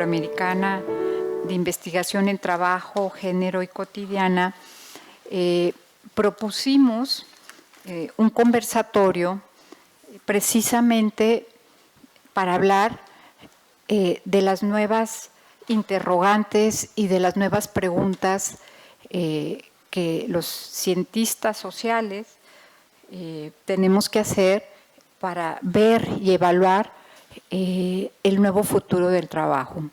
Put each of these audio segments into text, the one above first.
Iberoamericana de Investigación en Trabajo, Género y Cotidiana, propusimos un conversatorio precisamente para hablar de las nuevas interrogantes y de las nuevas preguntas que los cientistas sociales tenemos que hacer para ver y evaluar el nuevo futuro del trabajo.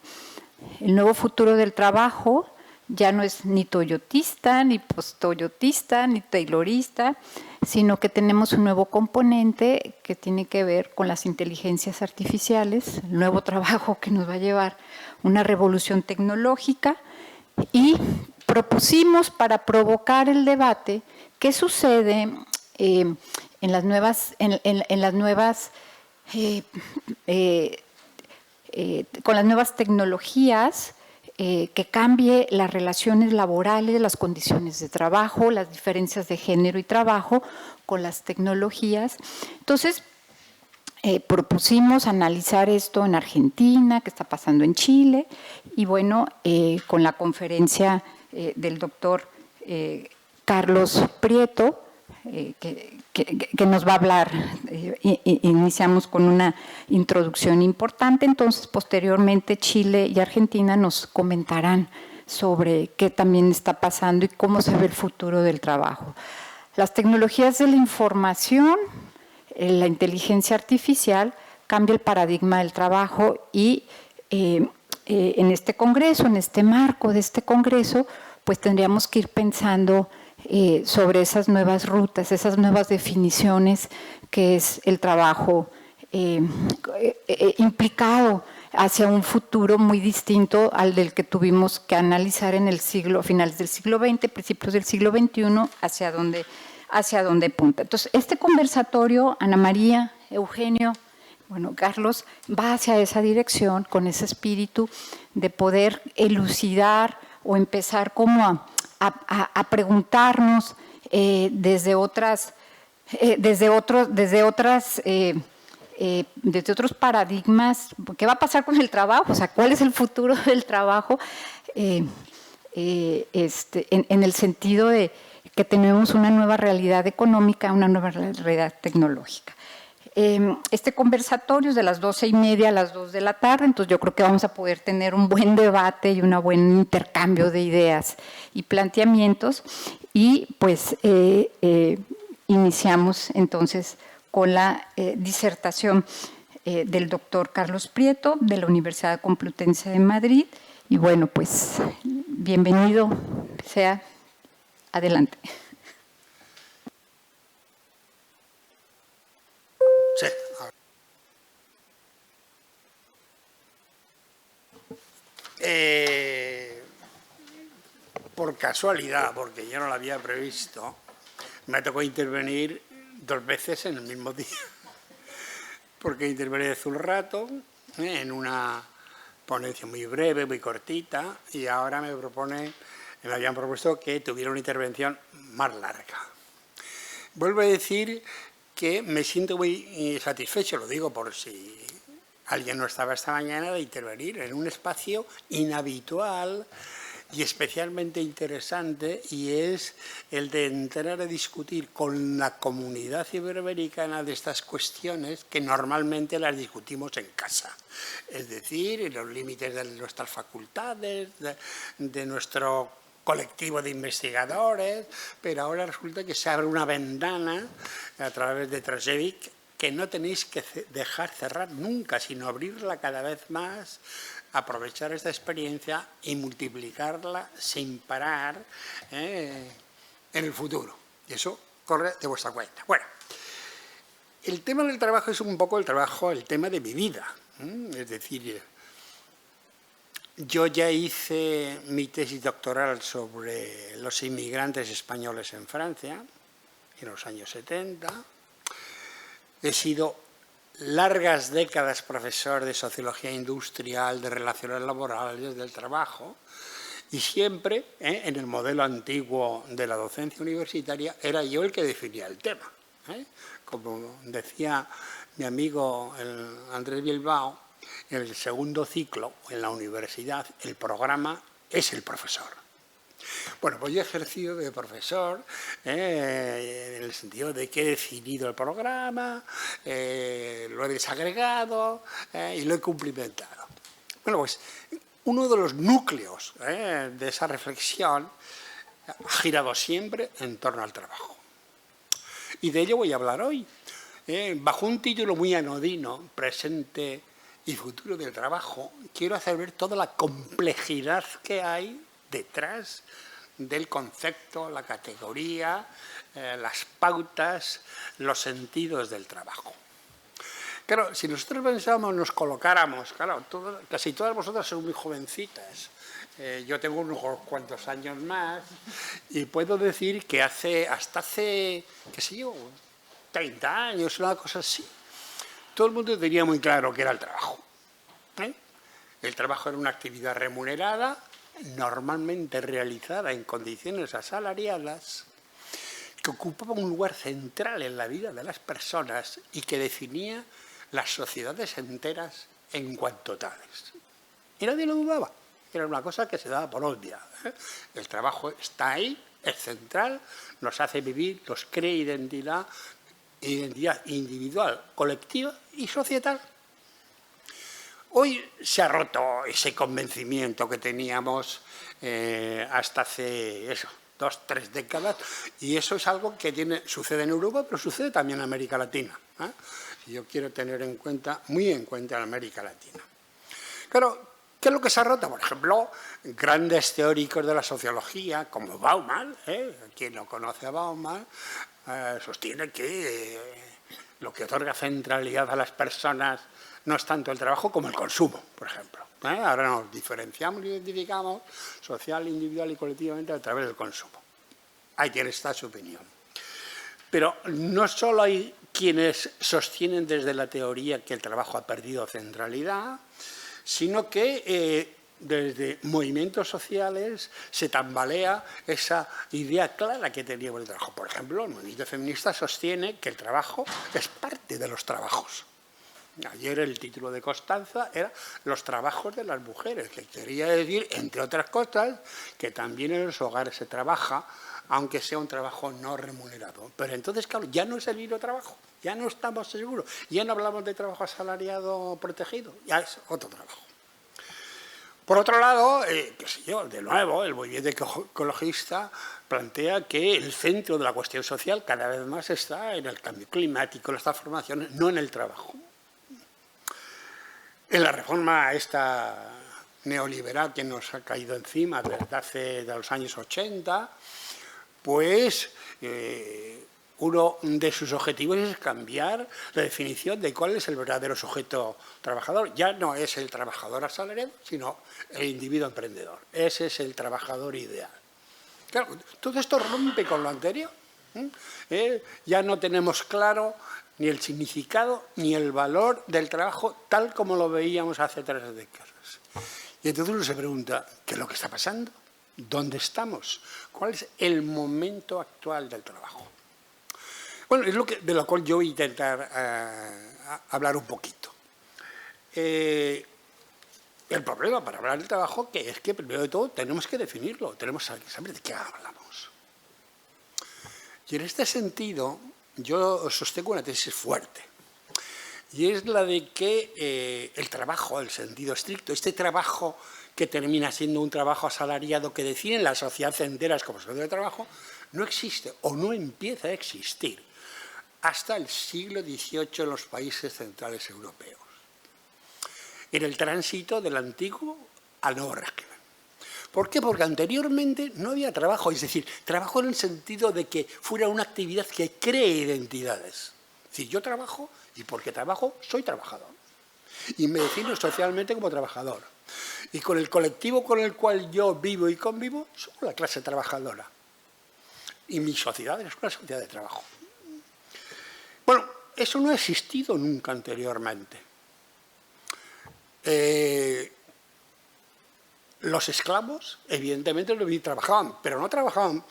El nuevo futuro del trabajo ya no es ni toyotista, ni post-toyotista, ni taylorista, sino que tenemos un nuevo componente que tiene que ver con las inteligencias artificiales, el nuevo trabajo que nos va a llevar una revolución tecnológica, y propusimos para provocar el debate qué sucede con las nuevas tecnologías, que cambie las relaciones laborales, las condiciones de trabajo, las diferencias de género y trabajo con las tecnologías. Entonces, propusimos analizar esto en Argentina, qué está pasando en Chile, y bueno, con la conferencia del doctor Carlos Prieto, que nos va a hablar. Iniciamos con una introducción importante, entonces posteriormente Chile y Argentina nos comentarán sobre qué también está pasando y cómo se ve el futuro del trabajo. Las tecnologías de la información, la inteligencia artificial, cambia el paradigma del trabajo y en este congreso, en este marco de este congreso, pues tendríamos que ir pensando sobre esas nuevas rutas, esas nuevas definiciones que es el trabajo implicado hacia un futuro muy distinto al del que tuvimos que analizar en el siglo, a finales del siglo XX, principios del siglo XXI, hacia dónde punta. Entonces, este conversatorio, Ana María, Eugenio, bueno, Carlos, va hacia esa dirección, con ese espíritu de poder elucidar o empezar como a preguntarnos desde otros paradigmas, ¿qué va a pasar con el trabajo? O sea, ¿cuál es el futuro del trabajo? En el sentido de que tenemos una nueva realidad económica, una nueva realidad tecnológica. Este conversatorio es de las 12:30 a las 2 de la tarde, entonces yo creo que vamos a poder tener un buen debate y un buen intercambio de ideas y planteamientos, y pues iniciamos entonces con la disertación del doctor Carlos Prieto de la Universidad Complutense de Madrid, y bueno, pues bienvenido sea, adelante. Sí. Por casualidad, porque yo no lo había previsto, me tocó intervenir 2 veces en el mismo día. Porque intervení hace un rato en una ponencia muy breve, muy cortita, y ahora me habían propuesto que tuviera una intervención más larga. Vuelvo a decir que me siento muy satisfecho, lo digo por si alguien no estaba esta mañana, de intervenir en un espacio inhabitual y especialmente interesante, y es el de entrar a discutir con la comunidad iberoamericana de estas cuestiones que normalmente las discutimos en casa. Es decir, en los límites de nuestras facultades, de nuestro colectivo de investigadores, pero ahora resulta que se abre una ventana a través de Trzewick que no tenéis que dejar cerrar nunca, sino abrirla cada vez más, aprovechar esta experiencia y multiplicarla sin parar en el futuro. Y eso corre de vuestra cuenta. Bueno, el tema del trabajo es un poco el tema de mi vida. Es decir, yo ya hice mi tesis doctoral sobre los inmigrantes españoles en Francia, en los años 70. He sido largas décadas profesor de Sociología Industrial, de Relaciones Laborales, del Trabajo, y siempre, en el modelo antiguo de la docencia universitaria, era yo el que definía el tema. Como decía mi amigo Andrés Bilbao, en el segundo ciclo, en la universidad, el programa es el profesor. Bueno, pues yo he ejercido de profesor en el sentido de que he definido el programa, lo he desagregado y lo he cumplimentado. Bueno, pues uno de los núcleos de esa reflexión ha girado siempre en torno al trabajo. Y de ello voy a hablar hoy, bajo un título muy anodino, presente y futuro del trabajo. Quiero hacer ver toda la complejidad que hay detrás del concepto, la categoría, las pautas, los sentidos del trabajo. Claro, si nosotros pensamos, nos colocáramos, claro, casi todas vosotras son muy jovencitas. Yo tengo unos cuantos años más y puedo decir que hasta hace, qué sé yo, 30 años, una cosa así, todo el mundo tenía muy claro qué era el trabajo. El trabajo era una actividad remunerada, normalmente realizada en condiciones asalariadas, que ocupaba un lugar central en la vida de las personas y que definía las sociedades enteras en cuanto tales. Y nadie lo dudaba, era una cosa que se daba por obvia. El trabajo está ahí, es central, nos hace vivir, nos crea identidad individual, colectiva y societal. Hoy se ha roto ese convencimiento que teníamos hasta hace 2 o 3 décadas, y eso es algo que sucede en Europa, pero sucede también en América Latina. Yo quiero tener muy en cuenta en América Latina. Claro, ¿qué es lo que se ha roto? Por ejemplo, grandes teóricos de la sociología, como Bauman, quien no conoce a Bauman, sostiene que lo que otorga centralidad a las personas no es tanto el trabajo como el consumo, por ejemplo. Ahora nos diferenciamos y identificamos social, individual y colectivamente a través del consumo. Ahí tiene esta su opinión. Pero no solo hay quienes sostienen desde la teoría que el trabajo ha perdido centralidad, sino que desde movimientos sociales se tambalea esa idea clara que teníamos del trabajo. Por ejemplo, el movimiento feminista sostiene que el trabajo es parte de los trabajos. Ayer el título de Constanza era Los trabajos de las mujeres, que quería decir, entre otras cosas, que también en los hogares se trabaja, aunque sea un trabajo no remunerado. Pero entonces, claro, ya no es el mismo trabajo, ya no estamos seguros, ya no hablamos de trabajo asalariado protegido, ya es otro trabajo. Por otro lado, qué sé yo, de nuevo, el movimiento ecologista plantea que el centro de la cuestión social cada vez más está en el cambio climático, en las transformaciones, no en el trabajo. En la reforma esta neoliberal que nos ha caído encima desde los años 80, pues uno de sus objetivos es cambiar la definición de cuál es el verdadero sujeto trabajador. Ya no es el trabajador asalariado, sino el individuo emprendedor. Ese es el trabajador ideal. Claro, todo esto rompe con lo anterior. Ya no tenemos claro ni el significado ni el valor del trabajo tal como lo veíamos hace 3 décadas. Y entonces uno se pregunta, ¿qué es lo que está pasando? ¿Dónde estamos? ¿Cuál es el momento actual del trabajo? Bueno, es de lo cual yo voy a intentar hablar un poquito. El problema para hablar del trabajo es que primero de todo tenemos que definirlo, tenemos que saber de qué hablamos. Y en este sentido, yo sostengo una tesis fuerte, y es la de que el trabajo, el sentido estricto, este trabajo que termina siendo un trabajo asalariado que define la sociedad entera como sujeto de trabajo, no existe o no empieza a existir hasta el siglo XVIII en los países centrales europeos, en el tránsito del antiguo al nuevo régimen. ¿Por qué? Porque anteriormente no había trabajo, es decir, trabajo en el sentido de que fuera una actividad que cree identidades. Es decir, yo trabajo y porque trabajo soy trabajador. Y me defino socialmente como trabajador. Y con el colectivo con el cual yo vivo y convivo, soy la clase trabajadora. Y mi sociedad es una sociedad de trabajo. Bueno, eso no ha existido nunca anteriormente. Los esclavos, evidentemente, trabajaban, pero no trabajaban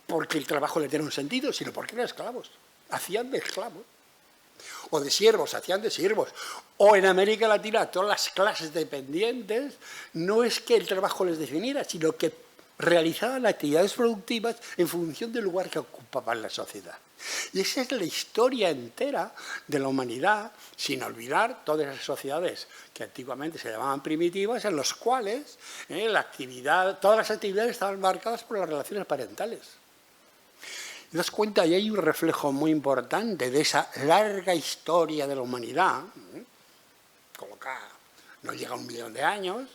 porque el trabajo les diera un sentido, sino porque eran esclavos. Hacían de esclavos. o de siervos, se hacían de siervos. O en América Latina, todas las clases dependientes, no es que el trabajo les definiera, sino que realizaban actividades productivas en función del lugar que ocupaban la sociedad. Y esa es la historia entera de la humanidad, sin olvidar todas esas sociedades que antiguamente se llamaban primitivas, en los cuales todas las actividades estaban marcadas por las relaciones parentales. ¿Te das cuenta? Y hay un reflejo muy importante de esa larga historia de la humanidad, como que no llega a 1 millón de años,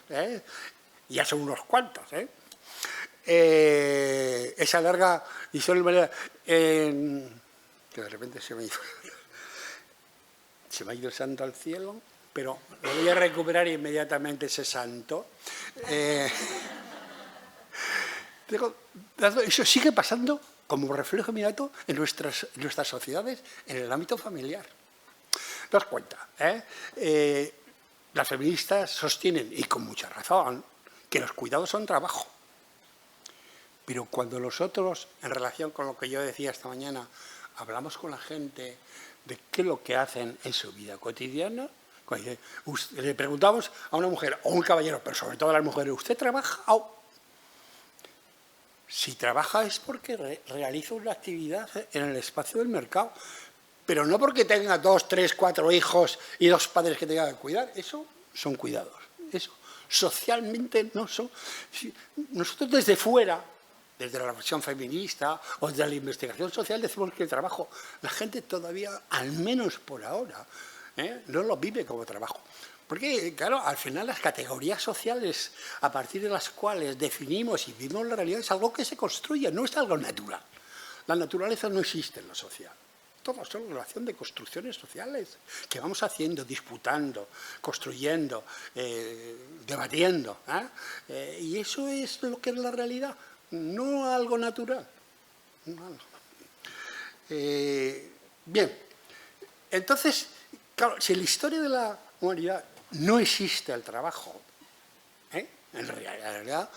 ya son unos cuantos, esa larga historia de la humanidad, que de repente se me ha ido el santo al cielo, pero lo voy a recuperar inmediatamente ese santo. Eso sigue pasando como reflejo inmediato en nuestras sociedades, en el ámbito familiar. ¿Te das cuenta? Las feministas sostienen, y con mucha razón, que los cuidados son trabajo. Pero cuando nosotros, en relación con lo que yo decía esta mañana, hablamos con la gente de qué es lo que hacen en su vida cotidiana, le preguntamos a una mujer o a un caballero, pero sobre todo a las mujeres, ¿usted trabaja? Si trabaja es porque realiza una actividad en el espacio del mercado, pero no porque tenga 2, 3, 4 hijos y 2 padres que tenga que cuidar. Eso son cuidados. Eso socialmente no son. Nosotros desde fuera, desde la reflexión feminista o desde la investigación social, decimos que el trabajo, la gente todavía, al menos por ahora, no lo vive como trabajo. Porque, claro, al final las categorías sociales a partir de las cuales definimos y vivimos la realidad es algo que se construye, no es algo natural. La naturaleza no existe en lo social. Todo son relación de construcciones sociales que vamos haciendo, disputando, construyendo, debatiendo. Y eso es lo que es la realidad, no algo natural. Bien, entonces, claro, si en la historia de la humanidad no existe el trabajo, en realidad,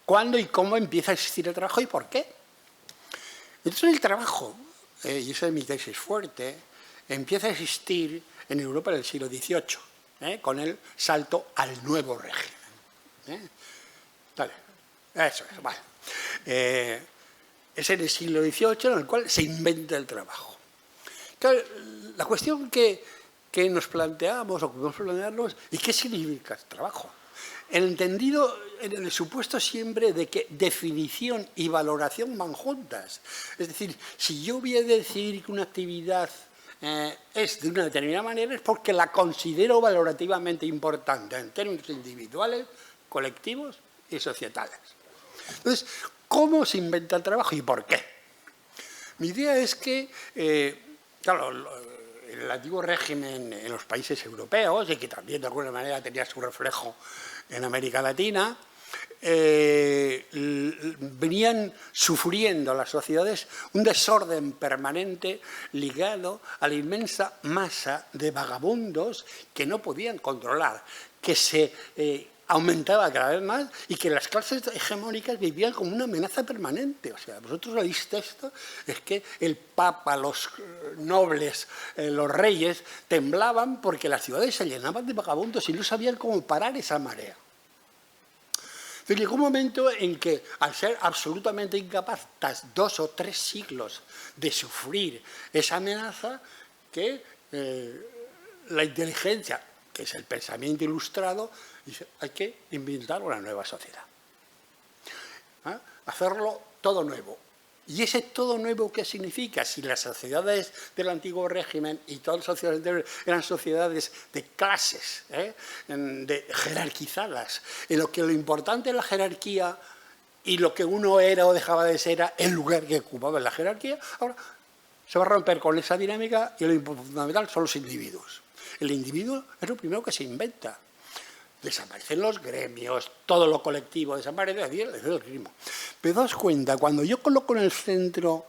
¿cuándo y cómo empieza a existir el trabajo y por qué? Entonces el trabajo, y esa es mi tesis fuerte, empieza a existir en Europa en el siglo XVIII, con el salto al nuevo régimen. Vale, eso es, vale. Es en el siglo XVIII en el cual se inventa el trabajo. Claro, la cuestión que nos planteamos o que podemos plantearnos es qué significa el trabajo. Entendido en el supuesto siempre de que definición y valoración van juntas. Es decir, si yo voy a decir que una actividad es de una determinada manera es porque la considero valorativamente importante en términos individuales, colectivos y societales. Entonces, ¿cómo se inventa el trabajo y por qué? Mi idea es que, claro, el antiguo régimen en los países europeos, y que también de alguna manera tenía su reflejo en América Latina, venían sufriendo las sociedades un desorden permanente ligado a la inmensa masa de vagabundos que no podían controlar, que se aumentaba cada vez más y que las clases hegemónicas vivían como una amenaza permanente. O sea, vosotros veis esto, es que el Papa, los nobles, los reyes temblaban porque las ciudades se llenaban de vagabundos y no sabían cómo parar esa marea. Entonces llegó un momento en que, al ser absolutamente incapaz, tras 2 o 3 siglos de sufrir esa amenaza, que la inteligencia, que es el pensamiento ilustrado, dice, hay que inventar una nueva sociedad. Hacerlo todo nuevo. ¿Y ese todo nuevo qué significa? Si las sociedades del antiguo régimen y todas las sociedades anteriores eran sociedades de clases, de jerarquizadas, en lo que lo importante es la jerarquía y lo que uno era o dejaba de ser era el lugar que ocupaba en la jerarquía, ahora se va a romper con esa dinámica y lo fundamental son los individuos. El individuo es lo primero que se inventa. Desaparecen los gremios, todo lo colectivo desaparece, el ritmo. Pero daos cuenta, cuando yo coloco en el centro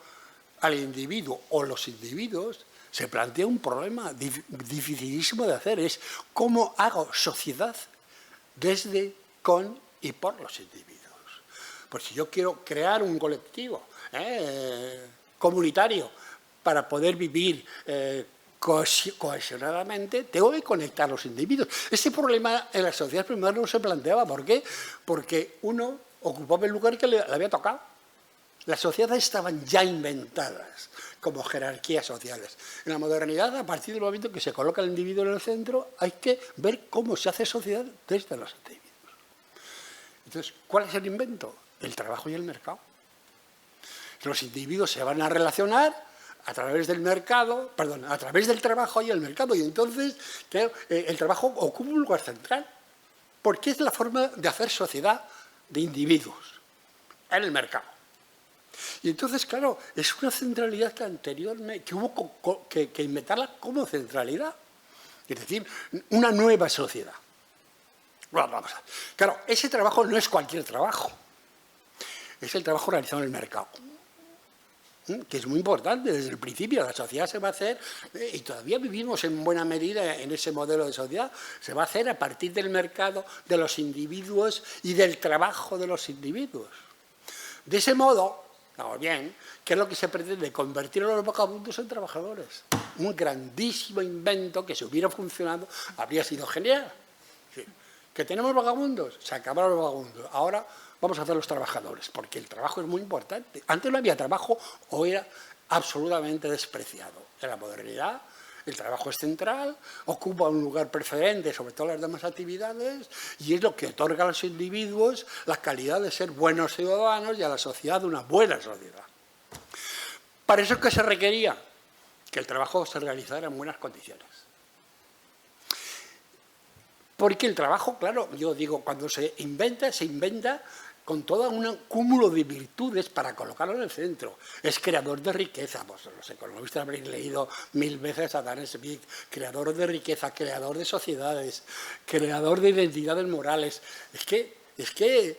al individuo o los individuos, se plantea un problema dificilísimo de hacer, es cómo hago sociedad desde, con y por los individuos. Pues si yo quiero crear un colectivo comunitario para poder vivir cohesionadamente, tengo que conectar a los individuos. Ese problema en las sociedades primeras no se planteaba. ¿Por qué? Porque uno ocupaba el lugar que le había tocado. Las sociedades estaban ya inventadas como jerarquías sociales. En la modernidad, a partir del momento que se coloca el individuo en el centro, hay que ver cómo se hace sociedad desde los individuos. Entonces, ¿cuál es el invento? El trabajo y el mercado. Los individuos se van a relacionar a través del mercado, perdón, a través del trabajo y el mercado, y entonces claro, el trabajo ocupa un lugar central, porque es la forma de hacer sociedad de individuos en el mercado. Y entonces, claro, es una centralidad que anteriormente, que hubo que inventarla como centralidad, es decir, una nueva sociedad. Bueno, vamos a ver. Claro, ese trabajo no es cualquier trabajo, es el trabajo realizado en el mercado, que es muy importante. Desde el principio la sociedad se va a hacer, y todavía vivimos en buena medida en ese modelo de sociedad, se va a hacer a partir del mercado, de los individuos y del trabajo de los individuos. De ese modo, vamos bien, ¿qué es lo que se pretende? Convertir a los vagabundos en trabajadores. Un grandísimo invento que si hubiera funcionado habría sido genial. Sí. ¿Que tenemos vagabundos? Se acabaron los vagabundos. Ahora vamos a hacer los trabajadores, porque el trabajo es muy importante. Antes no había trabajo o era absolutamente despreciado. En la modernidad el trabajo es central, ocupa un lugar preferente sobre todas las demás actividades y es lo que otorga a los individuos la calidad de ser buenos ciudadanos y a la sociedad una buena sociedad. Para eso es que se requería que el trabajo se realizara en buenas condiciones. Porque el trabajo, claro, yo digo, cuando se inventa con todo un cúmulo de virtudes para colocarlo en el centro. Es creador de riqueza, pues los economistas habréis leído 1000 veces a Adam Smith, creador de riqueza, creador de sociedades, creador de identidades morales. Es que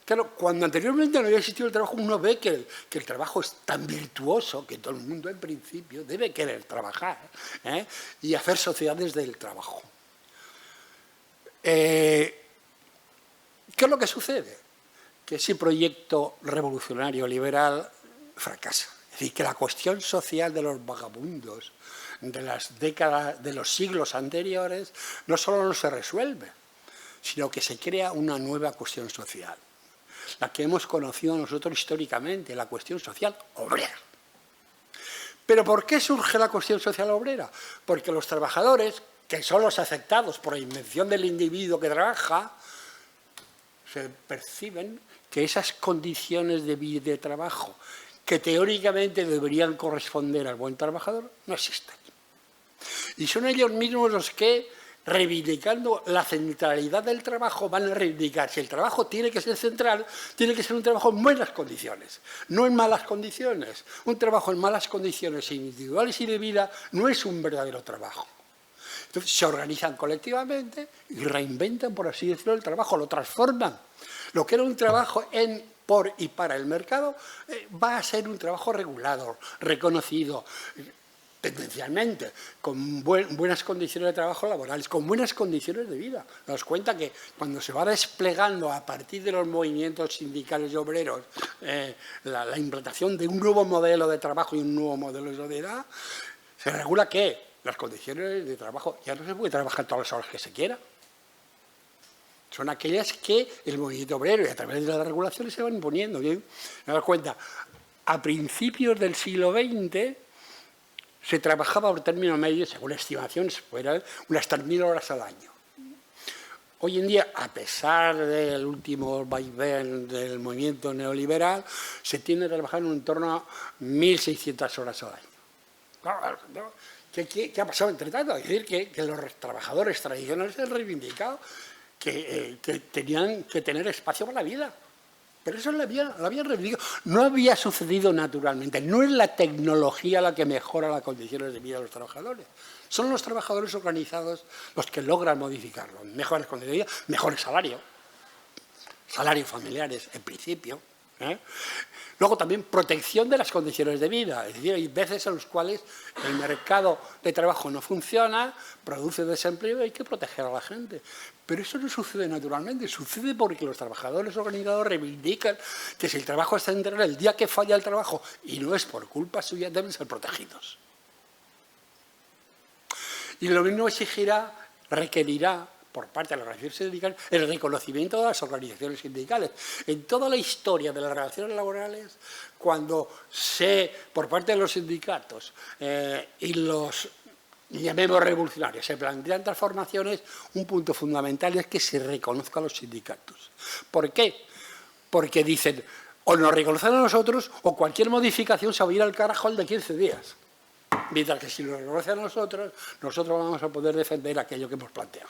claro, cuando anteriormente no había existido el trabajo, uno ve que el trabajo es tan virtuoso que todo el mundo en principio debe querer trabajar y hacer sociedades del trabajo. ¿Qué es lo que sucede? Que ese proyecto revolucionario liberal fracasa. Es decir, que la cuestión social de los vagabundos de las décadas, de los siglos anteriores, no solo no se resuelve, sino que se crea una nueva cuestión social. La que hemos conocido nosotros históricamente, la cuestión social obrera. ¿Pero por qué surge la cuestión social obrera? Porque los trabajadores, que son los afectados por la invención del individuo que trabaja, se perciben que esas condiciones de vida y de trabajo que teóricamente deberían corresponder al buen trabajador no existen. Y son ellos mismos los que, reivindicando la centralidad del trabajo, van a reivindicar si el trabajo tiene que ser central, tiene que ser un trabajo en buenas condiciones, no en malas condiciones. Un trabajo en malas condiciones individuales y de vida no es un verdadero trabajo. Entonces se organizan colectivamente y reinventan, por así decirlo, el trabajo, lo transforman. Lo que era un trabajo por y para el mercado va a ser un trabajo regulado, reconocido, tendencialmente, con buenas condiciones de trabajo laborales, con buenas condiciones de vida. Nos cuenta que cuando se va desplegando a partir de los movimientos sindicales y obreros la implantación de un nuevo modelo de trabajo y un nuevo modelo de sociedad, se regula que las condiciones de trabajo ya no se puede trabajar todas las horas que se quiera. Son aquellas que el movimiento obrero y a través de las regulaciones se van imponiendo. ¿Bien? Me das cuenta, a principios del siglo XX se trabajaba por término medio, según estimaciones, fueran unas 3.000 horas al año. Hoy en día, a pesar del último vaivén del movimiento neoliberal, se tiende a trabajar en torno a 1.600 horas al año. ¿Qué ha pasado entre tanto? Es decir, que los trabajadores tradicionales han reivindicado que tenían que tener espacio para la vida. Pero eso lo habían reivindicado. No había sucedido naturalmente. No es la tecnología la que mejora las condiciones de vida de los trabajadores. Son los trabajadores organizados los que logran modificarlo. Mejores condiciones de vida, mejores salarios familiares, en principio. Luego también protección de las condiciones de vida. Es decir, hay veces en las cuales el mercado de trabajo no funciona, produce desempleo y hay que proteger a la gente. Pero eso no sucede naturalmente, sucede porque los trabajadores organizados reivindican que si el trabajo es central, el día que falla el trabajo, y no es por culpa suya, deben ser protegidos. Y lo mismo requerirá por parte de las organizaciones sindicales el reconocimiento de las organizaciones sindicales. En toda la historia de las relaciones laborales, cuando por parte de los sindicatos y los, llamemos revolucionarios, se plantean transformaciones, un punto fundamental es que se reconozca a los sindicatos. ¿Por qué? Porque dicen, o nos reconocen a nosotros, o cualquier modificación se va a ir al carajo al de 15 días. Mientras que si nos reconocen a nosotros vamos a poder defender aquello que hemos planteado.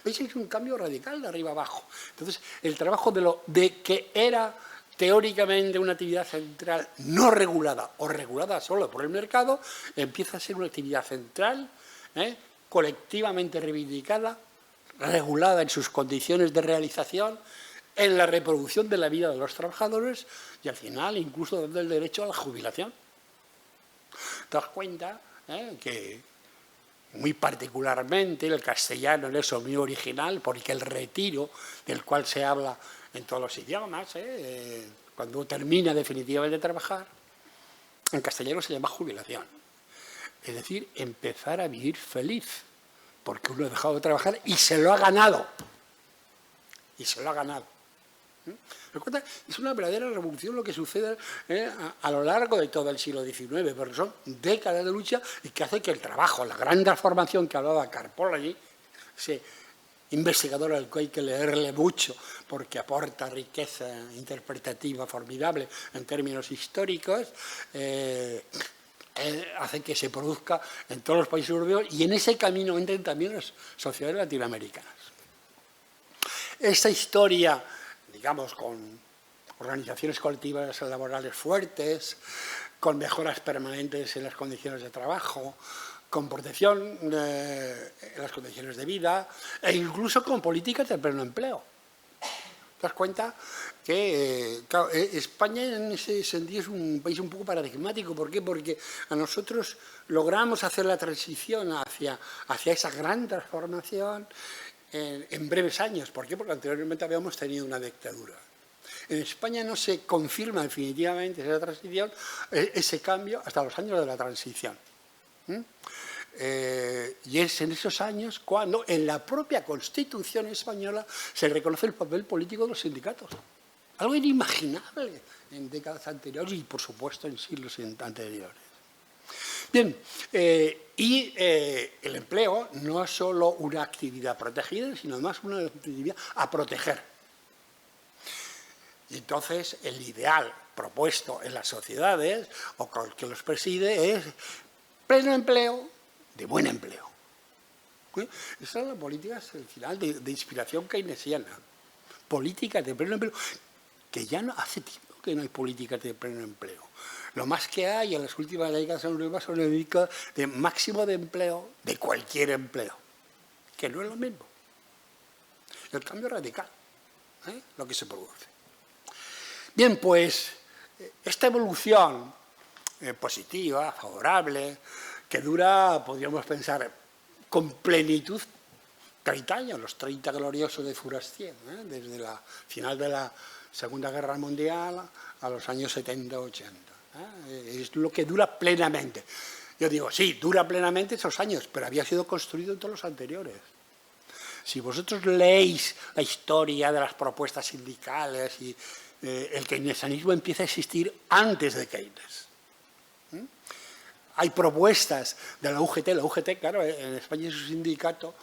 ¿Veis? Es un cambio radical de arriba abajo. Entonces, el trabajo de que era teóricamente una actividad central no regulada o regulada solo por el mercado, empieza a ser una actividad central, colectivamente reivindicada, regulada en sus condiciones de realización, en la reproducción de la vida de los trabajadores y al final incluso dando el derecho a la jubilación. Te das cuenta que muy particularmente el castellano en eso muy original, porque el retiro del cual se habla en todos los idiomas, cuando termina definitivamente de trabajar, en castellano se llama jubilación. Es decir, empezar a vivir feliz, porque uno ha dejado de trabajar y se lo ha ganado. Y se lo ha ganado. Es una verdadera revolución lo que sucede a lo largo de todo el siglo XIX, porque son décadas de lucha y que hace que el trabajo, la gran transformación que hablaba Karl allí, ese investigador al que hay que leerle mucho porque aporta riqueza interpretativa formidable en términos históricos, hace que se produzca en todos los países europeos y en ese camino entren también las sociedades latinoamericanas. Esta historia, digamos, con organizaciones colectivas laborales fuertes, con mejoras permanentes en las condiciones de trabajo, con protección en las condiciones de vida e incluso con políticas de pleno empleo. ¿Te das cuenta? Que España en ese sentido es un país un poco paradigmático. ¿Por qué? Porque a nosotros logramos hacer la transición hacia esa gran transformación en breves años. ¿Por qué? Porque anteriormente habíamos tenido una dictadura. En España no se confirma definitivamente esa transición, ese cambio, hasta los años de la transición. Y es en esos años cuando en la propia Constitución española se reconoce el papel político de los sindicatos. Algo inimaginable en décadas anteriores y, por supuesto, en siglos anteriores. Bien, el empleo no es solo una actividad protegida, sino además una actividad a proteger. Y entonces el ideal propuesto en las sociedades o que los preside es pleno empleo de buen empleo. Esa es la política al final de inspiración keynesiana. Políticas de pleno empleo, que ya no hace tiempo que no hay políticas de pleno empleo. Lo más que hay en las últimas décadas en Europa son políticas de máximo de empleo, de cualquier empleo, que no es lo mismo. El cambio radical, lo que se produce. Bien, pues esta evolución positiva, favorable, que dura, podríamos pensar, con plenitud 30 años, los 30 gloriosos de Fourastier, desde la final de la Segunda Guerra Mundial a los años 70-80. Es lo que dura plenamente. Yo digo, sí, dura plenamente esos años, pero había sido construido en todos los anteriores. Si vosotros leéis la historia de las propuestas sindicales, y el keynesianismo empieza a existir antes de Keynes. Hay propuestas de la UGT. La UGT, claro, en España es un sindicato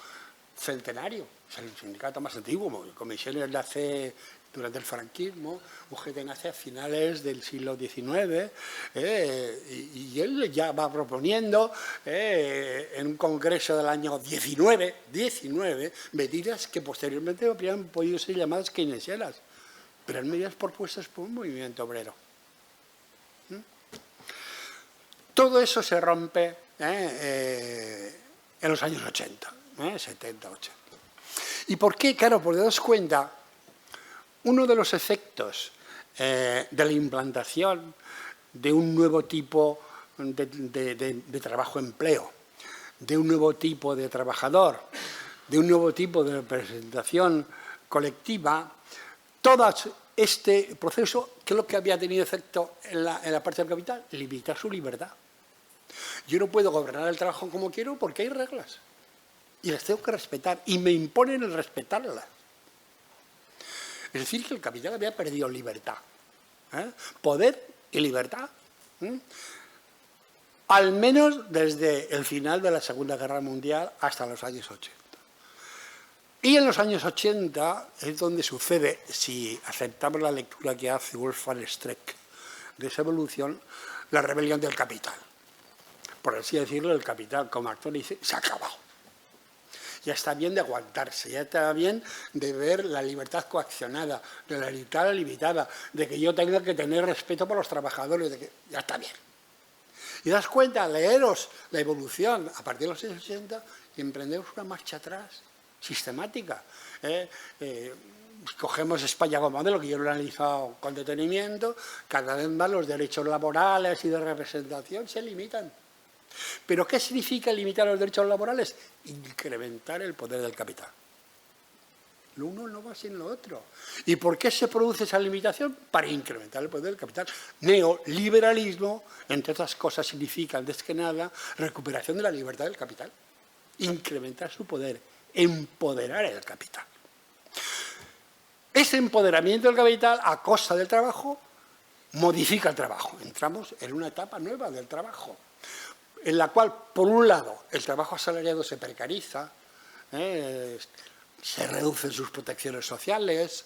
centenario, es el sindicato más antiguo. Comisiones nace durante el franquismo, UGT nace a finales del siglo XIX, y él ya va proponiendo en un congreso del año 19, medidas que posteriormente habrían podido ser llamadas keynesianas, pero eran medidas propuestas por un movimiento obrero. Todo eso se rompe en los años 80, 70, 80. ¿Y por qué? Claro, porque daos cuenta, uno de los efectos de la implantación de un nuevo tipo de trabajo-empleo, de un nuevo tipo de trabajador, de un nuevo tipo de representación colectiva, todo este proceso, ¿qué es lo que había tenido efecto en la parte del capital? Limitar su libertad. Yo no puedo gobernar el trabajo como quiero porque hay reglas. Y las tengo que respetar. Y me imponen el respetarlas. Es decir, que el capital había perdido libertad. Poder y libertad. Al menos desde el final de la Segunda Guerra Mundial hasta los años 80. Y en los años 80 es donde sucede, si aceptamos la lectura que hace Wolfgang Streeck de esa evolución, la rebelión del capital. Por así decirlo, el capital como actor dice, se ha acabado. Ya está bien de aguantarse, ya está bien de ver la libertad coaccionada, de la libertad limitada, de que yo tenga que tener respeto por los trabajadores, de que ya está bien. Y das cuenta, leeros la evolución a partir de los años 80 y emprendemos una marcha atrás, sistemática. Cogemos España como modelo, que yo lo he analizado con detenimiento, cada vez más los derechos laborales y de representación se limitan. ¿Pero qué significa limitar los derechos laborales? Incrementar el poder del capital. Lo uno no va sin lo otro. ¿Y por qué se produce esa limitación? Para incrementar el poder del capital. Neoliberalismo, entre otras cosas, significa, antes que nada, recuperación de la libertad del capital. Incrementar su poder, empoderar el capital. Ese empoderamiento del capital a costa del trabajo modifica el trabajo. Entramos en una etapa nueva del trabajo, en la cual, por un lado, el trabajo asalariado se precariza, se reducen sus protecciones sociales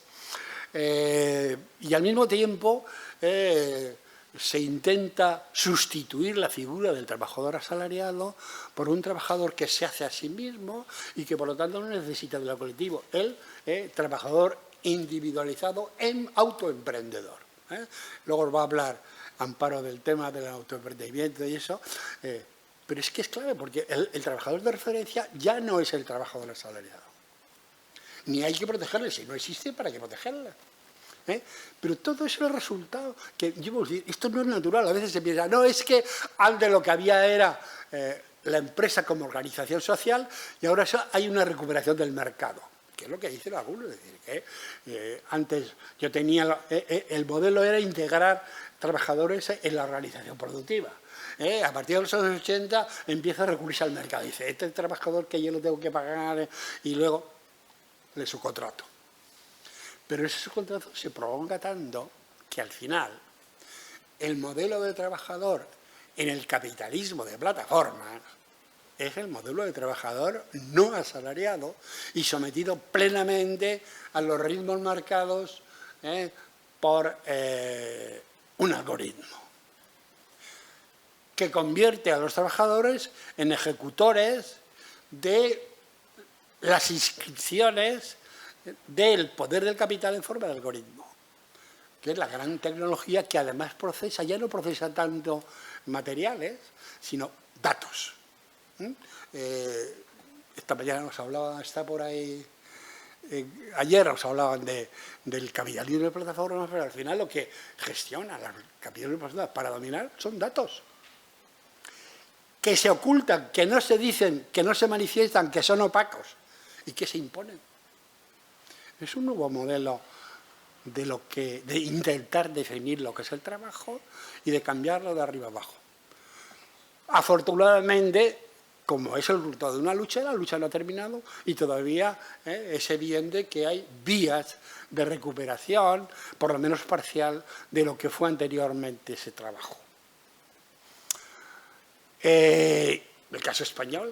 y al mismo tiempo se intenta sustituir la figura del trabajador asalariado por un trabajador que se hace a sí mismo y que por lo tanto no necesita de lo colectivo, el trabajador individualizado en autoemprendedor. Luego os va a hablar Amparo del tema del autoemprendimiento y eso, pero es que es clave porque el trabajador de referencia ya no es el trabajador asalariado. Ni hay que protegerle, si no existe, ¿para qué protegerle? Pero todo eso es el resultado que yo puedo decir, esto no es natural, a veces se piensa, no, es que antes lo que había era la empresa como organización social y ahora hay una recuperación del mercado, que es lo que dicen algunos, es decir, que antes yo tenía, el modelo era integrar trabajadores en la organización productiva. A partir de los años 80 empieza a recurrirse al mercado, dice, este trabajador que yo lo tengo que pagar y luego le subcontrato. Pero ese subcontrato se prolonga tanto que al final el modelo de trabajador en el capitalismo de plataformas es el modelo de trabajador no asalariado y sometido plenamente a los ritmos marcados por un algoritmo que convierte a los trabajadores en ejecutores de las inscripciones del poder del capital en forma de algoritmo, que es la gran tecnología que además procesa, ya no procesa tanto materiales, sino datos. Esta mañana nos hablaban, está por ahí, ayer nos hablaban del capitalismo de plataformas, pero al final lo que gestiona el capitalismo de plataformas para dominar son datos que se ocultan, que no se dicen, que no se manifiestan, que son opacos y que se imponen. Es un nuevo modelo de intentar definir lo que es el trabajo y de cambiarlo de arriba abajo. Afortunadamente, como es el resultado de una lucha, la lucha no ha terminado y todavía es evidente que hay vías de recuperación, por lo menos parcial, de lo que fue anteriormente ese trabajo. El caso español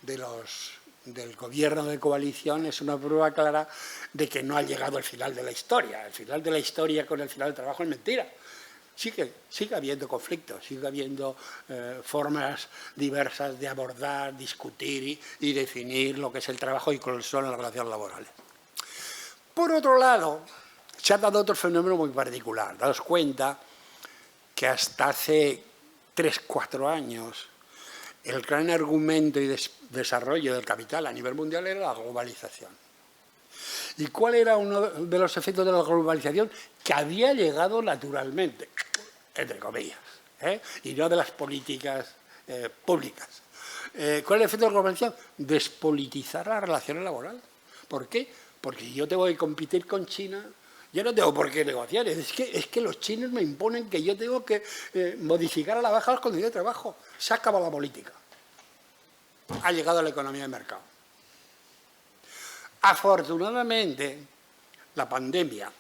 del gobierno de coalición es una prueba clara de que no ha llegado al final de la historia. El final de la historia con el final del trabajo es mentira. Sigue habiendo conflictos, sigue habiendo formas diversas de abordar, discutir y definir lo que es el trabajo y cuáles son las relaciones laborales. Por otro lado, se ha dado otro fenómeno muy particular. Daos cuenta que hasta hace 3-4 años el gran argumento y desarrollo del capital a nivel mundial era la globalización. ¿Y cuál era uno de los efectos de la globalización? Que había llegado naturalmente, entre comillas, y no de las políticas públicas. ¿Cuál es el efecto de la globalización? Despolitizar las relaciones laborales. ¿Por qué? Porque yo tengo que competir con China Yo no tengo por qué negociar, es que los chinos me imponen que yo tengo que modificar a la baja las condiciones de trabajo. Se ha acabado la política. Ha llegado a la economía de mercado. Afortunadamente, la pandemia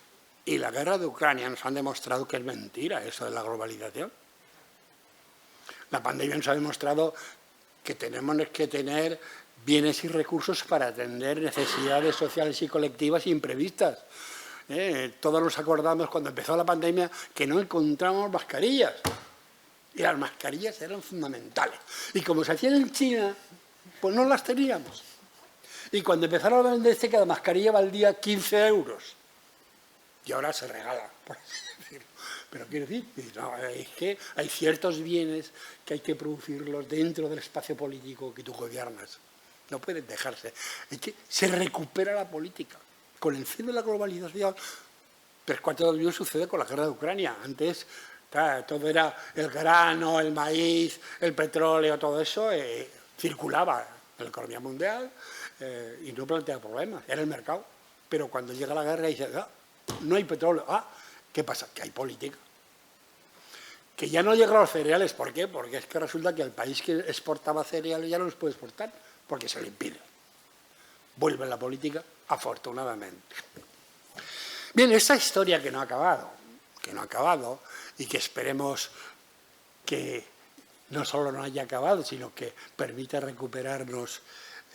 y la guerra de Ucrania nos han demostrado que es mentira eso de la globalización. La pandemia nos ha demostrado que tenemos que tener bienes y recursos para atender necesidades sociales y colectivas imprevistas. Todos nos acordamos cuando empezó la pandemia que no encontramos mascarillas. Y las mascarillas eran fundamentales. Y como se hacían en China, pues no las teníamos. Y cuando empezaron a venderse, cada mascarilla valía 15 euros. Y ahora se regala, por así decirlo. Pero quiero decir, no, es que hay ciertos bienes que hay que producirlos dentro del espacio político que tú gobiernas. No pueden dejarse. Es que se recupera la política. Con el fin de la globalización, 3/4 de lo mismo sucede con la guerra de Ucrania. Antes todo era el grano, el maíz, el petróleo, todo eso circulaba en la economía mundial y no planteaba problemas, era el mercado. Pero cuando llega la guerra y dice, no hay petróleo, ¿qué pasa? Que hay política. Que ya no llegan los cereales, ¿por qué? Porque es que resulta que el país que exportaba cereales ya no los puede exportar, porque se le impide. Vuelve la política, afortunadamente. Bien, esta historia que no ha acabado, y que esperemos que no solo no haya acabado, sino que permita recuperarnos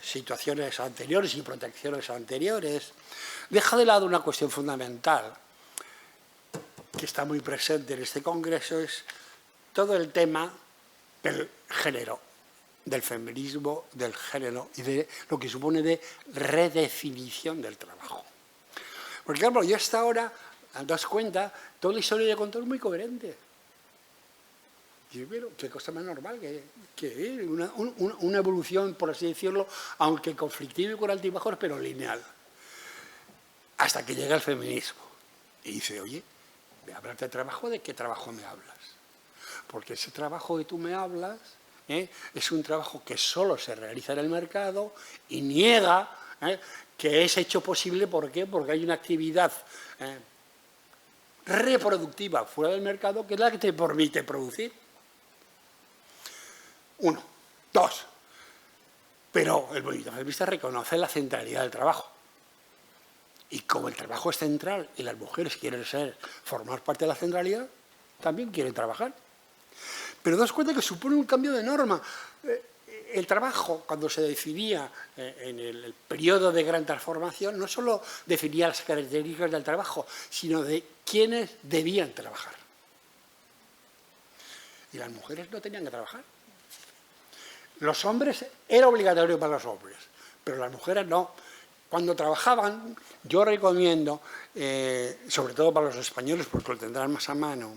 situaciones anteriores y protecciones anteriores, deja de lado una cuestión fundamental que está muy presente en este congreso, es todo el tema del género, del feminismo, del género y de lo que supone de redefinición del trabajo. Porque claro, yo hasta ahora, das cuenta, toda la historia que he contado es muy coherente. Y pero qué cosa más normal que una evolución, por así decirlo, aunque conflictiva y con altibajos, pero lineal. Hasta que llega el feminismo. Y dice, oye, voy a hablarte de trabajo, ¿de qué trabajo me hablas? Porque ese trabajo que tú me hablas es un trabajo que solo se realiza en el mercado y niega que es hecho posible. ¿Por qué? Porque hay una actividad reproductiva fuera del mercado que es la que te permite producir. 1. 2. Pero el movimiento feminista reconoce la centralidad del trabajo. Y como el trabajo es central y las mujeres quieren formar parte de la centralidad, también quieren trabajar. Pero das cuenta que supone un cambio de norma. El trabajo, cuando se definía en el periodo de gran transformación, no solo definía las características del trabajo, sino de quiénes debían trabajar. Y las mujeres no tenían que trabajar. Los hombres, era obligatorio para los hombres, pero las mujeres no. Cuando trabajaban, yo recomiendo, sobre todo para los españoles, porque lo tendrán más a mano,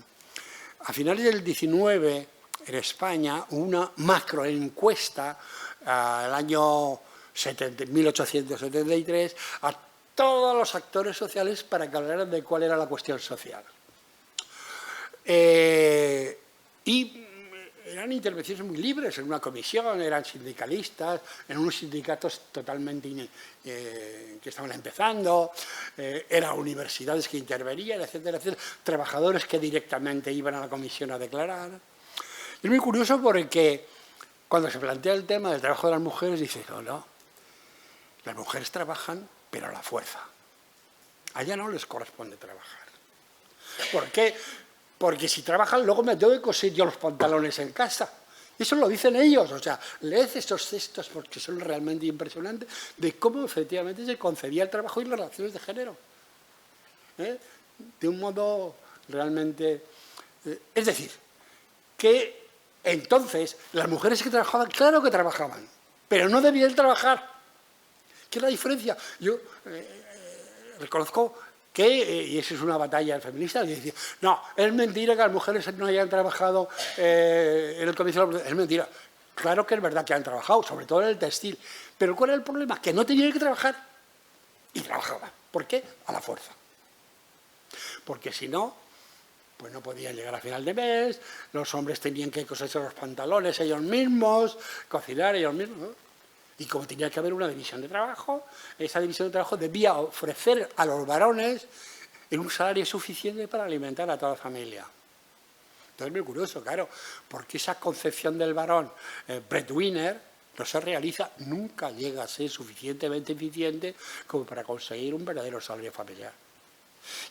a finales del 19, en España, una macroencuesta, el año 1873, a todos los actores sociales para que hablaran de cuál era la cuestión social. Y eran intervenciones muy libres, en una comisión, eran sindicalistas, en unos sindicatos totalmente que estaban empezando, eran universidades que intervenían, etcétera, etcétera, trabajadores que directamente iban a la comisión a declarar. Es muy curioso porque cuando se plantea el tema del trabajo de las mujeres, dice, no, las mujeres trabajan, pero a la fuerza. A ellas no les corresponde trabajar. ¿Por qué? Porque si trabajan, luego me tengo que coser yo los pantalones en casa. Eso lo dicen ellos. O sea, leed estos textos porque son realmente impresionantes de cómo efectivamente se concebía el trabajo y las relaciones de género. De un modo realmente... es decir, que entonces las mujeres que trabajaban, claro que trabajaban, pero no debían trabajar. ¿Qué es la diferencia? Yo reconozco que, y eso es una batalla feminista, y decía, no, es mentira que las mujeres no hayan trabajado en el comienzo, es mentira. Claro que es verdad que han trabajado, sobre todo en el textil, pero ¿cuál era el problema? Que no tenían que trabajar y trabajaban. ¿Por qué? A la fuerza. Porque si no, pues no podían llegar a final de mes, los hombres tenían que coserse los pantalones ellos mismos, cocinar ellos mismos, ¿no? Y como tenía que haber una división de trabajo, esa división de trabajo debía ofrecer a los varones en un salario suficiente para alimentar a toda la familia. Entonces es muy curioso, claro, porque esa concepción del varón breadwinner no se realiza, nunca llega a ser suficientemente eficiente como para conseguir un verdadero salario familiar.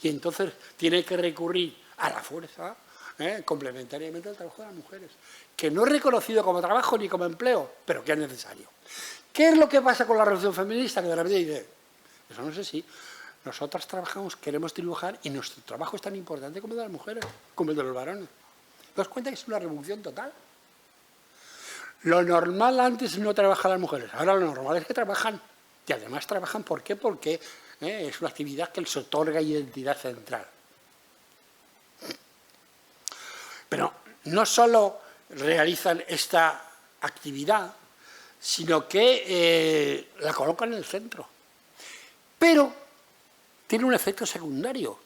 Y entonces tiene que recurrir a la fuerza, complementariamente al trabajo de las mujeres, que no es reconocido como trabajo ni como empleo, pero que es necesario. ¿Qué es lo que pasa con la revolución feminista? Que de repente dice, eso no sé si nosotras trabajamos, queremos dibujar y nuestro trabajo es tan importante como el de las mujeres, como el de los varones. ¿Te das cuenta que es una revolución total? Lo normal antes no trabajaban las mujeres, ahora lo normal es que trabajan. Y además trabajan, ¿por qué? Porque es una actividad que les otorga identidad central. Pero no solo realizan esta actividad, sino que la colocan en el centro. Pero tiene un efecto secundario,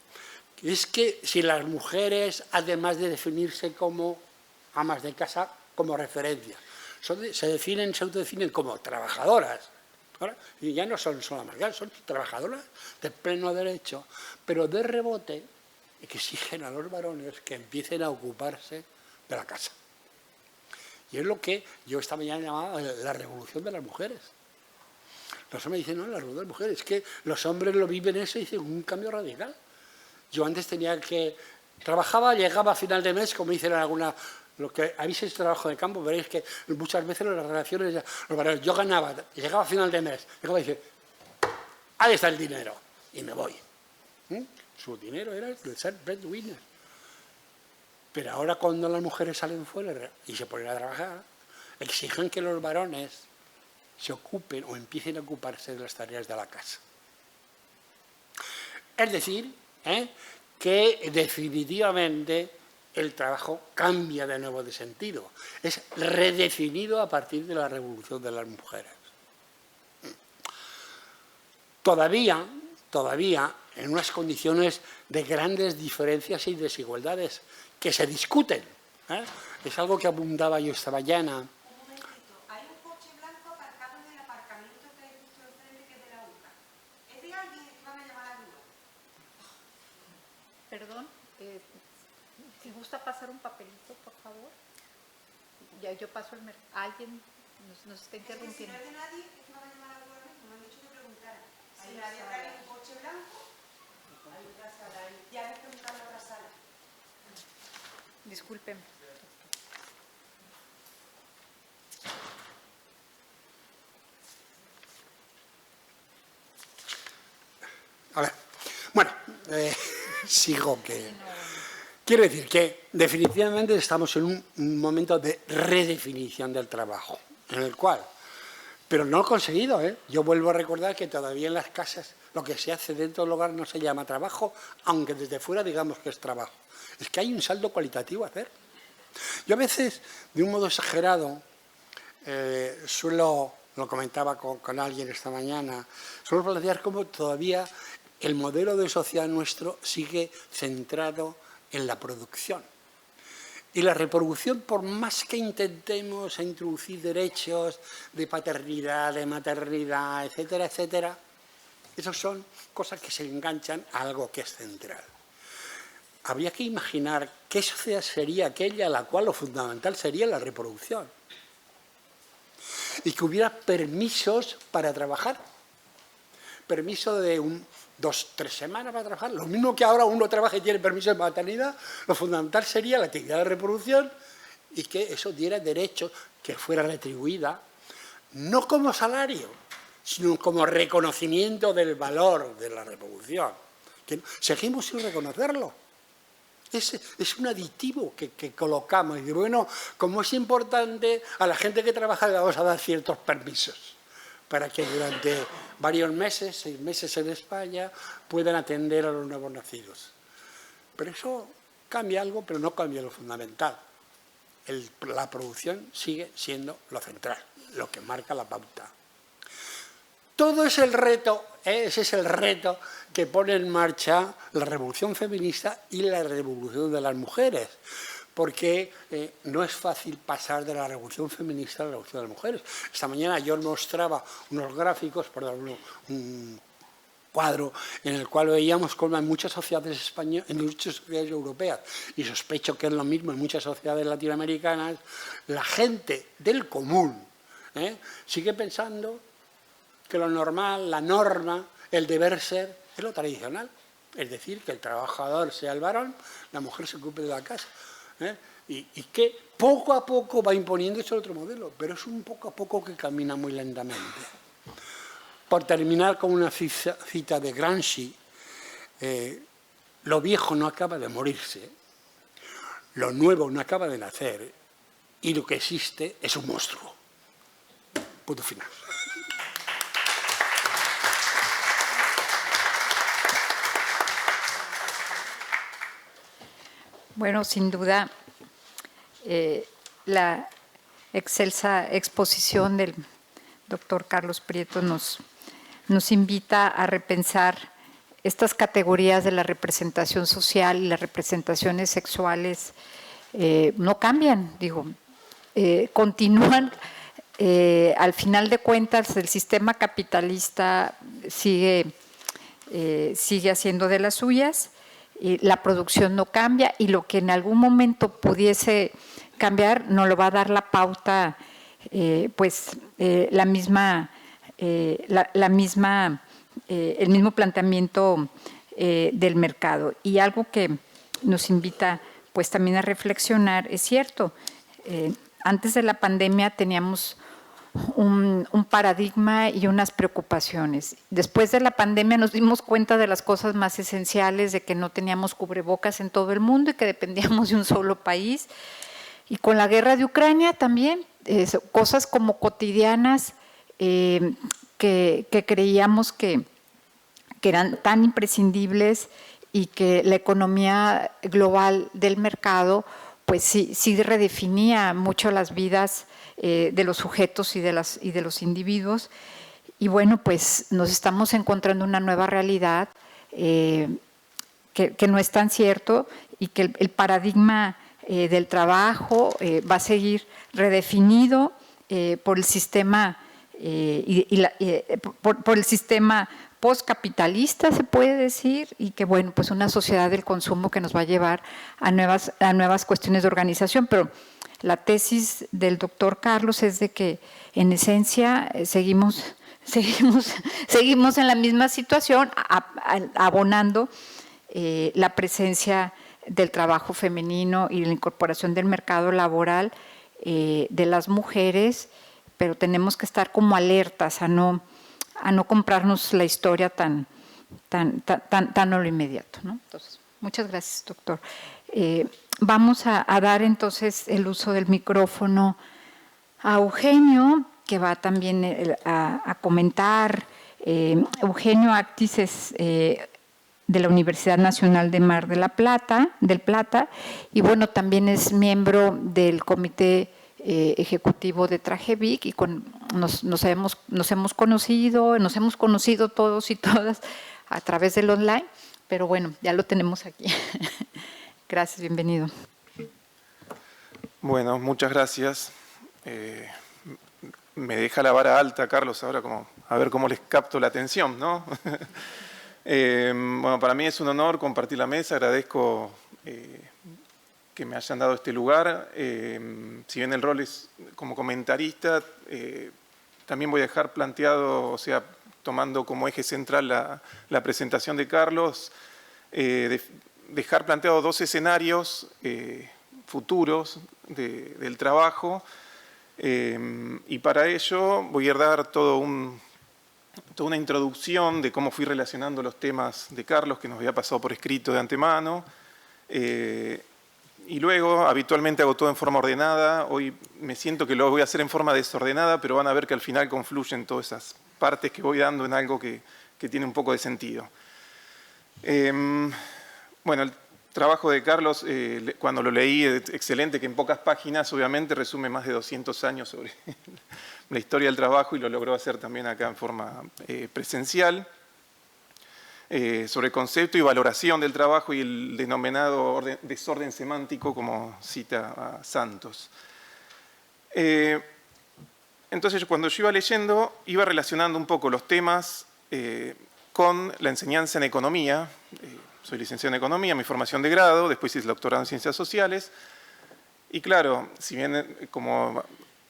que es que si las mujeres, además de definirse como amas de casa, como referencia, se autodefinen como trabajadoras, ¿vale? Y ya no son solo amas de casa, son trabajadoras de pleno derecho, pero de rebote exigen a los varones que empiecen a ocuparse de la casa. Y es lo que yo esta mañana llamaba la revolución de las mujeres. Los hombres dicen, no, la revolución de las mujeres, es que los hombres lo viven eso y dicen un cambio radical. Yo antes tenía que... Trabajaba, llegaba a final de mes, como dicen alguna... Lo que habéis hecho trabajo de campo, veréis que muchas veces las relaciones... Yo ganaba, llegaba a final de mes, llegaba y decía, ahí está el dinero, y me voy. Su dinero era el ser breadwinner. Pero ahora cuando las mujeres salen fuera y se ponen a trabajar, exigen que los varones se ocupen o empiecen a ocuparse de las tareas de la casa. Es decir, que definitivamente el trabajo cambia de nuevo de sentido. Es redefinido a partir de la revolución de las mujeres. Todavía, en unas condiciones de grandes diferencias y desigualdades que se discuten. Es algo que abundaba yo esta mañana. Un momentito, hay un coche blanco aparcado en el aparcamiento que hay justo enfrente, que es de la UCA. ¿Es de alguien que van a llamar a la grúa? Perdón, si gusta pasar un papelito, por favor. Ya yo paso el mercado. Alguien nos está interrumpiendo. Es que si no es de nadie, es que van a llamar a la grúa mismo. Me han dicho que preguntara. Si nadie trae un coche blanco, hay otra sala ahí. Ya me preguntaron en otra sala. Disculpen. A ver, bueno, sigo que... Quiero decir que definitivamente estamos en un momento de redefinición del trabajo, en el cual... Pero no lo he conseguido, Yo vuelvo a recordar que todavía en las casas lo que se hace dentro del hogar no se llama trabajo, aunque desde fuera digamos que es trabajo. Es que hay un salto cualitativo a hacer. Yo a veces, de un modo exagerado, lo comentaba con alguien esta mañana, suelo plantear cómo todavía el modelo de sociedad nuestro sigue centrado en la producción. Y la reproducción, por más que intentemos introducir derechos de paternidad, de maternidad, etcétera, etcétera, esas son cosas que se enganchan a algo que es central. Habría que imaginar qué sociedad sería aquella en la cual lo fundamental sería la reproducción. Y que hubiera permisos para trabajar. Permiso de 2, 3 semanas para trabajar. Lo mismo que ahora uno trabaja y tiene permiso de maternidad, lo fundamental sería la actividad de reproducción y que eso diera derecho, que fuera retribuida, no como salario, sino como reconocimiento del valor de la reproducción. Que seguimos sin reconocerlo. Es un aditivo que colocamos. Y bueno, como es importante, a la gente que trabaja le vamos a dar ciertos permisos para que durante varios meses, 6 meses en España, puedan atender a los nuevos nacidos. Pero eso cambia algo, pero no cambia lo fundamental. La producción sigue siendo lo central, lo que marca la pauta. Todo es el reto, ese es el reto que pone en marcha la revolución feminista y la revolución de las mujeres. Porque no es fácil pasar de la revolución feminista a la revolución de las mujeres. Esta mañana yo mostraba unos gráficos, perdón, cuadro en el cual veíamos cómo en muchas sociedades españolas, en muchas sociedades europeas, y sospecho que es lo mismo en muchas sociedades latinoamericanas, la gente del común sigue pensando que lo normal, la norma, el deber ser, es lo tradicional. Es decir, que el trabajador sea el varón, la mujer se ocupe de la casa. Y que poco a poco va imponiéndose otro modelo, pero es un poco a poco que camina muy lentamente. Por terminar con una cita de Gramsci, lo viejo no acaba de morirse, lo nuevo no acaba de nacer, y lo que existe es un monstruo. Punto final. Bueno, sin duda, la excelsa exposición del doctor Carlos Prieto nos invita a repensar estas categorías de la representación social y las representaciones sexuales. No cambian, digo, continúan. Al final de cuentas, el sistema capitalista sigue haciendo de las suyas, la producción no cambia, y lo que en algún momento pudiese cambiar nos lo va a dar la pauta, el mismo planteamiento del mercado. Y algo que nos invita pues también a reflexionar, es cierto, antes de la pandemia teníamos un paradigma y unas preocupaciones. Después de la pandemia nos dimos cuenta de las cosas más esenciales, de que no teníamos cubrebocas en todo el mundo y que dependíamos de un solo país. Y con la guerra de Ucrania también, cosas como cotidianas que creíamos que eran tan imprescindibles, y que la economía global del mercado pues sí redefinía mucho las vidas de los sujetos y de los individuos. Y bueno, pues nos estamos encontrando una nueva realidad que no es tan cierto, y que el paradigma del trabajo va a seguir redefinido por el sistema por el sistema postcapitalista, se puede decir, y que bueno, pues una sociedad del consumo que nos va a llevar a nuevas cuestiones de organización. Pero la tesis del doctor Carlos es de que en esencia seguimos en la misma situación, abonando la presencia del trabajo femenino y la incorporación del mercado laboral de las mujeres, pero tenemos que estar como alertas a no comprarnos la historia tan a lo inmediato, ¿no? Entonces, muchas gracias, doctor. Vamos a dar entonces el uso del micrófono a Eugenio, que va también a comentar. Eugenio Actis es de la Universidad Nacional de Mar del Plata, y bueno, también es miembro del comité ejecutivo de Tragevic, y nos hemos conocido todos y todas a través del online, pero bueno, ya lo tenemos aquí. Gracias, bienvenido. Bueno, muchas gracias. Me deja la vara alta, Carlos, ahora a ver cómo les capto la atención, ¿no? Bueno, para mí es un honor compartir la mesa, agradezco que me hayan dado este lugar. Si bien el rol es como comentarista, también voy a dejar planteado, o sea, tomando como eje central la presentación de Carlos, dejar planteado dos escenarios futuros del trabajo, y para ello voy a dar toda una introducción de cómo fui relacionando los temas de Carlos, que nos había pasado por escrito de antemano, y luego habitualmente hago todo en forma ordenada. Hoy me siento que lo voy a hacer en forma desordenada, pero van a ver que al final confluyen todas esas partes que voy dando en algo que tiene un poco de sentido. Bueno, el trabajo de Carlos, cuando lo leí, es excelente, que en pocas páginas obviamente resume más de 200 años sobre la historia del trabajo, y lo logró hacer también acá en forma presencial, sobre concepto y valoración del trabajo y el denominado desorden semántico, como cita a Santos. Entonces, cuando yo iba leyendo, iba relacionando un poco los temas con la enseñanza en economía. Soy licenciado en economía, mi formación de grado, después hice el doctorado en ciencias sociales. Y claro, si bien, como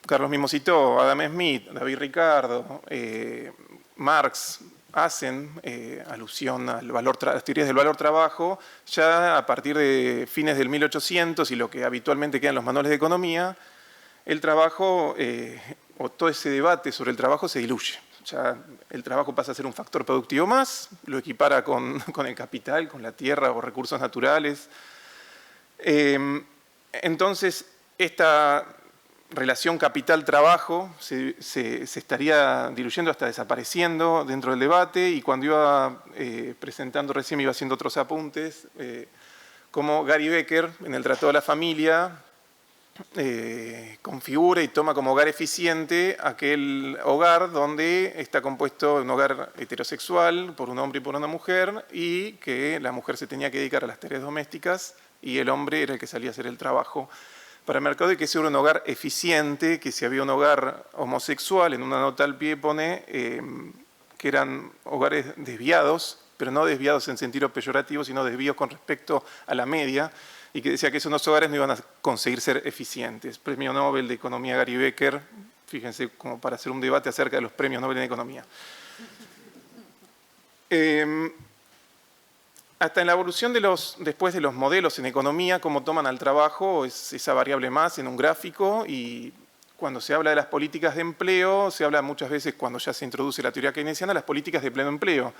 Carlos mismo citó, Adam Smith, David Ricardo, Marx hacen alusión a las teorías del valor trabajo, ya a partir de fines del 1800 y lo que habitualmente queda en los manuales de economía, el trabajo, o todo ese debate sobre el trabajo se diluye. Ya el trabajo pasa a ser un factor productivo más, lo equipara con el capital, con la tierra o recursos naturales. Entonces, esta relación capital-trabajo se estaría diluyendo hasta desapareciendo dentro del debate, y cuando iba presentando recién me iba haciendo otros apuntes, como Gary Becker en el Tratado de la Familia configura y toma como hogar eficiente aquel hogar donde está compuesto un hogar heterosexual por un hombre y por una mujer, y que la mujer se tenía que dedicar a las tareas domésticas y el hombre era el que salía a hacer el trabajo para el mercado, y que ese era un hogar eficiente, que si había un hogar homosexual, en una nota al pie pone que eran hogares desviados, pero no desviados en sentido peyorativo, sino desvíos con respecto a la media, y que decía que esos hogares no iban a conseguir ser eficientes. Premio Nobel de Economía Gary Becker, fíjense, como para hacer un debate acerca de los premios Nobel en Economía. Hasta en la evolución después de los modelos en economía, cómo toman al trabajo, es esa variable más en un gráfico, y cuando se habla de las políticas de empleo, se habla muchas veces, cuando ya se introduce la teoría keynesiana, las políticas de pleno empleo.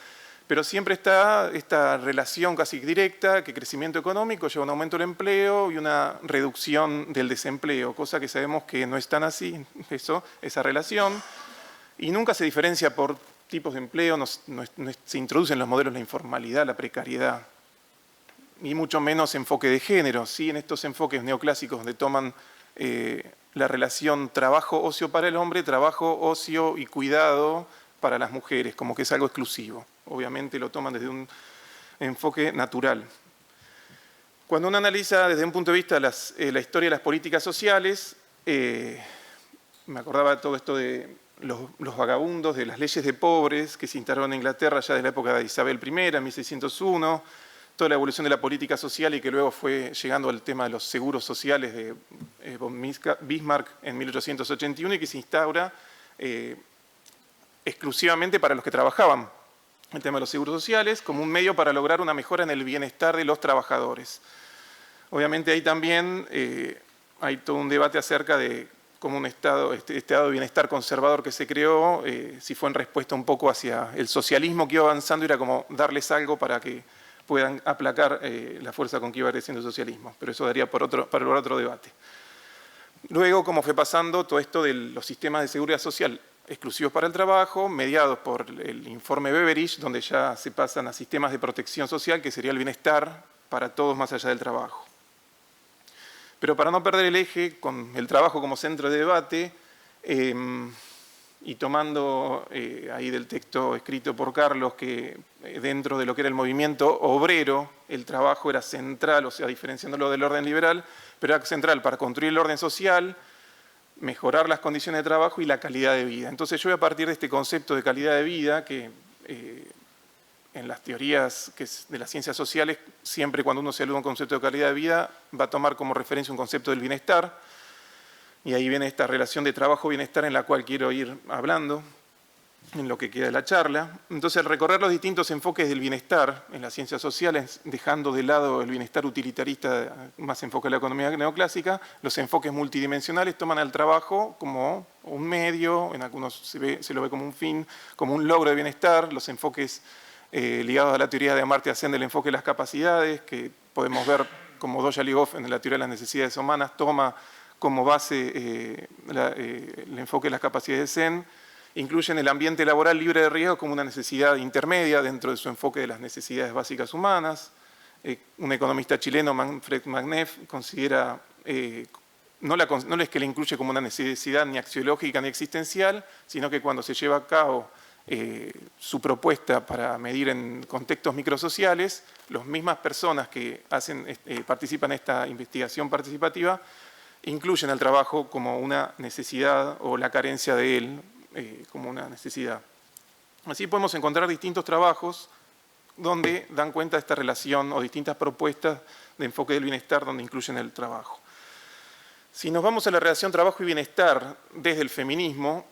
Pero siempre está esta relación casi directa, que crecimiento económico lleva a un aumento del empleo y una reducción del desempleo, cosa que sabemos que no es tan así, esa relación, y nunca se diferencia por tipos de empleo, no se introducen los modelos la informalidad, la precariedad, y mucho menos enfoque de género. Sí, en estos enfoques neoclásicos donde toman la relación trabajo-ocio para el hombre, trabajo-ocio y cuidado para las mujeres, como que es algo exclusivo. Obviamente lo toman desde un enfoque natural. Cuando uno analiza desde un punto de vista la historia de las políticas sociales, me acordaba de todo esto de los vagabundos, de las leyes de pobres que se instalaron en Inglaterra ya desde la época de Isabel I, en 1601, toda la evolución de la política social, y que luego fue llegando al tema de los seguros sociales de von Bismarck en 1881, y que se instaura exclusivamente para los que trabajaban, el tema de los seguros sociales, como un medio para lograr una mejora en el bienestar de los trabajadores. Obviamente ahí también hay todo un debate acerca de cómo este estado de bienestar conservador que se creó, si fue en respuesta un poco hacia el socialismo que iba avanzando, era como darles algo para que puedan aplacar la fuerza con que iba creciendo el socialismo. Pero eso daría para otro debate. Luego, cómo fue pasando todo esto de los sistemas de seguridad social exclusivos para el trabajo, mediados por el informe Beveridge, donde ya se pasan a sistemas de protección social, que sería el bienestar para todos más allá del trabajo. Pero para no perder el eje, con el trabajo como centro de debate, y tomando ahí del texto escrito por Carlos, que dentro de lo que era el movimiento obrero, el trabajo era central, o sea, diferenciándolo del orden liberal, pero era central para construir el orden social, mejorar las condiciones de trabajo y la calidad de vida. Entonces yo voy a partir de este concepto de calidad de vida, que en las teorías de las ciencias sociales, siempre cuando uno se alude a un concepto de calidad de vida, va a tomar como referencia un concepto del bienestar, y ahí viene esta relación de trabajo-bienestar en la cual quiero ir hablando en lo que queda de la charla. Entonces, al recorrer los distintos enfoques del bienestar en las ciencias sociales, dejando de lado el bienestar utilitarista más enfoque de la economía neoclásica, los enfoques multidimensionales toman al trabajo como un medio, en algunos se lo ve como un fin, como un logro de bienestar. Los enfoques ligados a la teoría de Amartya Sen del enfoque de las capacidades, que podemos ver como Dostoyevsky en la teoría de las necesidades humanas toma como base el enfoque de las capacidades de Sen, incluyen el ambiente laboral libre de riesgo como una necesidad intermedia dentro de su enfoque de las necesidades básicas humanas. Un economista chileno, Manfred Magneff, considera, no es que la incluye como una necesidad ni axiológica ni existencial, sino que cuando se lleva a cabo su propuesta para medir en contextos microsociales, las mismas personas que participan en esta investigación participativa incluyen al trabajo como una necesidad o la carencia de él como una necesidad. Así podemos encontrar distintos trabajos donde dan cuenta de esta relación o distintas propuestas de enfoque del bienestar donde incluyen el trabajo. Si nos vamos a la relación trabajo y bienestar desde el feminismo,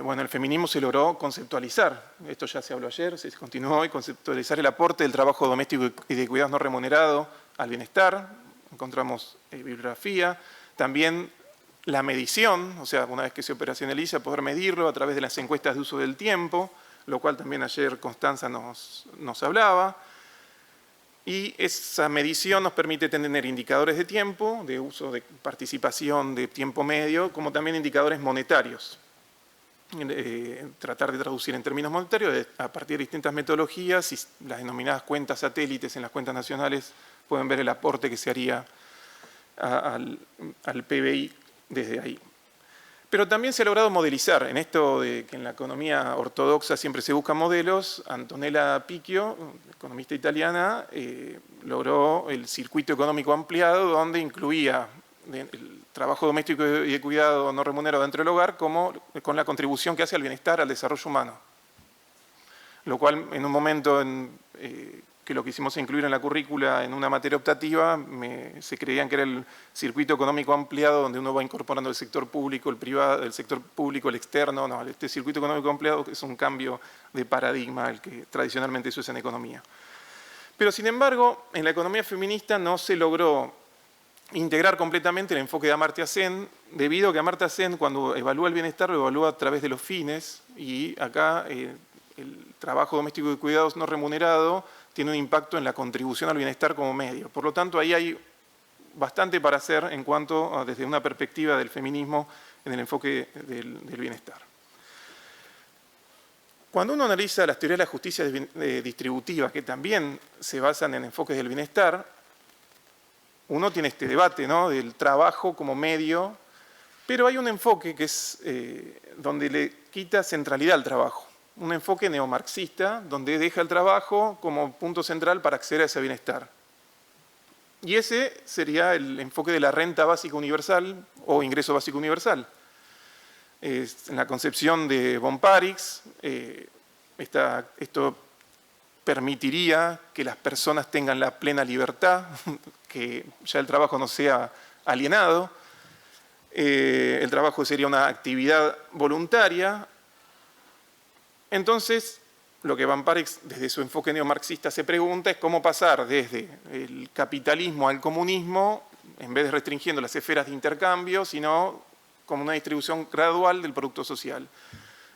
bueno, el feminismo se logró conceptualizar, esto ya se habló ayer, se continuó hoy, conceptualizar el aporte del trabajo doméstico y de cuidados no remunerado al bienestar, encontramos bibliografía, también la medición, o sea, una vez que se operacionaliza, poder medirlo a través de las encuestas de uso del tiempo, lo cual también ayer Constanza nos hablaba. Y esa medición nos permite tener indicadores de tiempo, de uso de participación de tiempo medio, como también indicadores monetarios. Tratar de traducir en términos monetarios a partir de distintas metodologías y las denominadas cuentas satélites en las cuentas nacionales pueden ver el aporte que se haría al PBI desde ahí. Pero también se ha logrado modelizar, en esto de que en la economía ortodoxa siempre se buscan modelos. Antonella Picchio, economista italiana, logró el circuito económico ampliado donde incluía el trabajo doméstico y de cuidado no remunerado dentro del hogar como con la contribución que hace al bienestar, al desarrollo humano. Lo cual en un momento que lo quisimos incluir en la currícula en una materia optativa, se creían que era el circuito económico ampliado donde uno va incorporando el sector público, el privado, el sector público, el externo. No, este circuito económico ampliado es un cambio de paradigma, el que tradicionalmente se usa en economía. Pero sin embargo, en la economía feminista no se logró integrar completamente el enfoque de Amartya Sen, debido a que Amartya Sen, cuando evalúa el bienestar, lo evalúa a través de los fines, y acá el trabajo doméstico de cuidados no remunerado tiene un impacto en la contribución al bienestar como medio. Por lo tanto, ahí hay bastante para hacer en cuanto a, desde una perspectiva del feminismo, en el enfoque del bienestar. Cuando uno analiza las teorías de la justicia distributiva, que también se basan en enfoques del bienestar, uno tiene este debate, ¿no?, del trabajo como medio, pero hay un enfoque que es donde le quita centralidad al trabajo. Un enfoque neomarxista donde deja el trabajo como punto central para acceder a ese bienestar. Y ese sería el enfoque de la renta básica universal o ingreso básico universal. En la concepción de von Parijs, esto permitiría que las personas tengan la plena libertad, que ya el trabajo no sea alienado. El trabajo sería una actividad voluntaria. Entonces, lo que von Parijs, desde su enfoque neomarxista, se pregunta es cómo pasar desde el capitalismo al comunismo, en vez de restringiendo las esferas de intercambio, sino como una distribución gradual del producto social.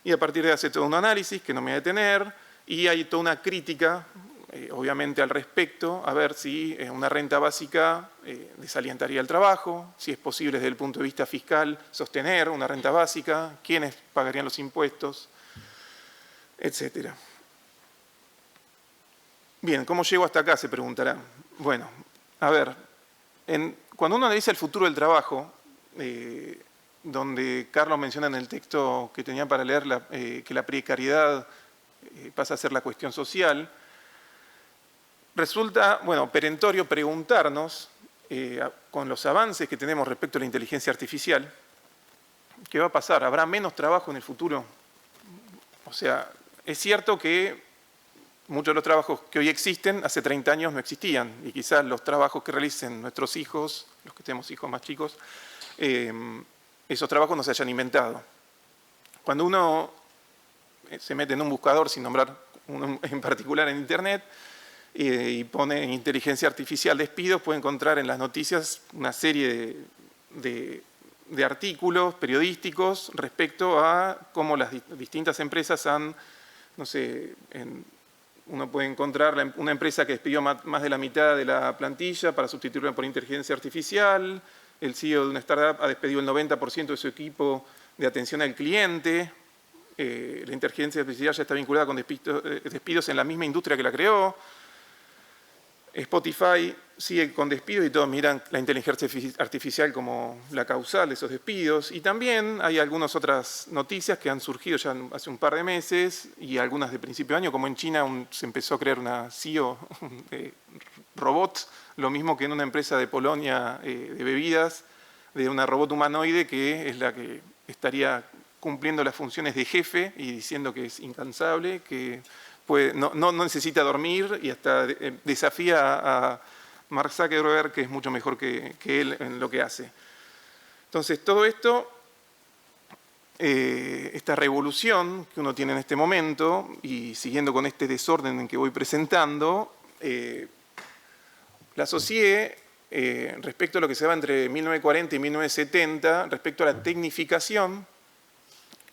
Y a partir de ahí hace todo un análisis que no me voy a detener, y hay toda una crítica, obviamente, al respecto, a ver si una renta básica desalientaría el trabajo, si es posible desde el punto de vista fiscal sostener una renta básica, quiénes pagarían los impuestos, etcétera. Bien, ¿cómo llego hasta acá?, se preguntarán. Bueno, a ver, cuando uno analiza el futuro del trabajo, donde Carlos menciona en el texto que tenía para leer que la precariedad pasa a ser la cuestión social, resulta, bueno, perentorio preguntarnos, con los avances que tenemos respecto a la inteligencia artificial, ¿qué va a pasar? ¿Habrá menos trabajo en el futuro? O sea, es cierto que muchos de los trabajos que hoy existen, hace 30 años no existían, y quizás los trabajos que realicen nuestros hijos, los que tenemos hijos más chicos, esos trabajos no se hayan inventado. Cuando uno se mete en un buscador, sin nombrar uno en particular en Internet, y pone en inteligencia artificial despidos, puede encontrar en las noticias una serie de artículos periodísticos respecto a cómo las distintas empresas han, no sé, uno puede encontrar una empresa que despidió más de la mitad de la plantilla para sustituirla por inteligencia artificial. El CEO de una startup ha despedido el 90% de su equipo de atención al cliente. La inteligencia artificial ya está vinculada con despidos en la misma industria que la creó. Spotify sigue con despidos y todos miran la inteligencia artificial como la causal de esos despidos. Y también hay algunas otras noticias que han surgido ya hace un par de meses y algunas de principio de año, como en China se empezó a crear una CEO de robot, lo mismo que en una empresa de Polonia de bebidas, de una robot humanoide que es la que estaría cumpliendo las funciones de jefe y diciendo que es incansable, que no necesita dormir y hasta desafía a Mark Zuckerberg, que es mucho mejor que él en lo que hace. Entonces, todo esto, esta revolución que uno tiene en este momento, y siguiendo con este desorden en que voy presentando, la asocié respecto a lo que se daba entre 1940 y 1970, respecto a la tecnificación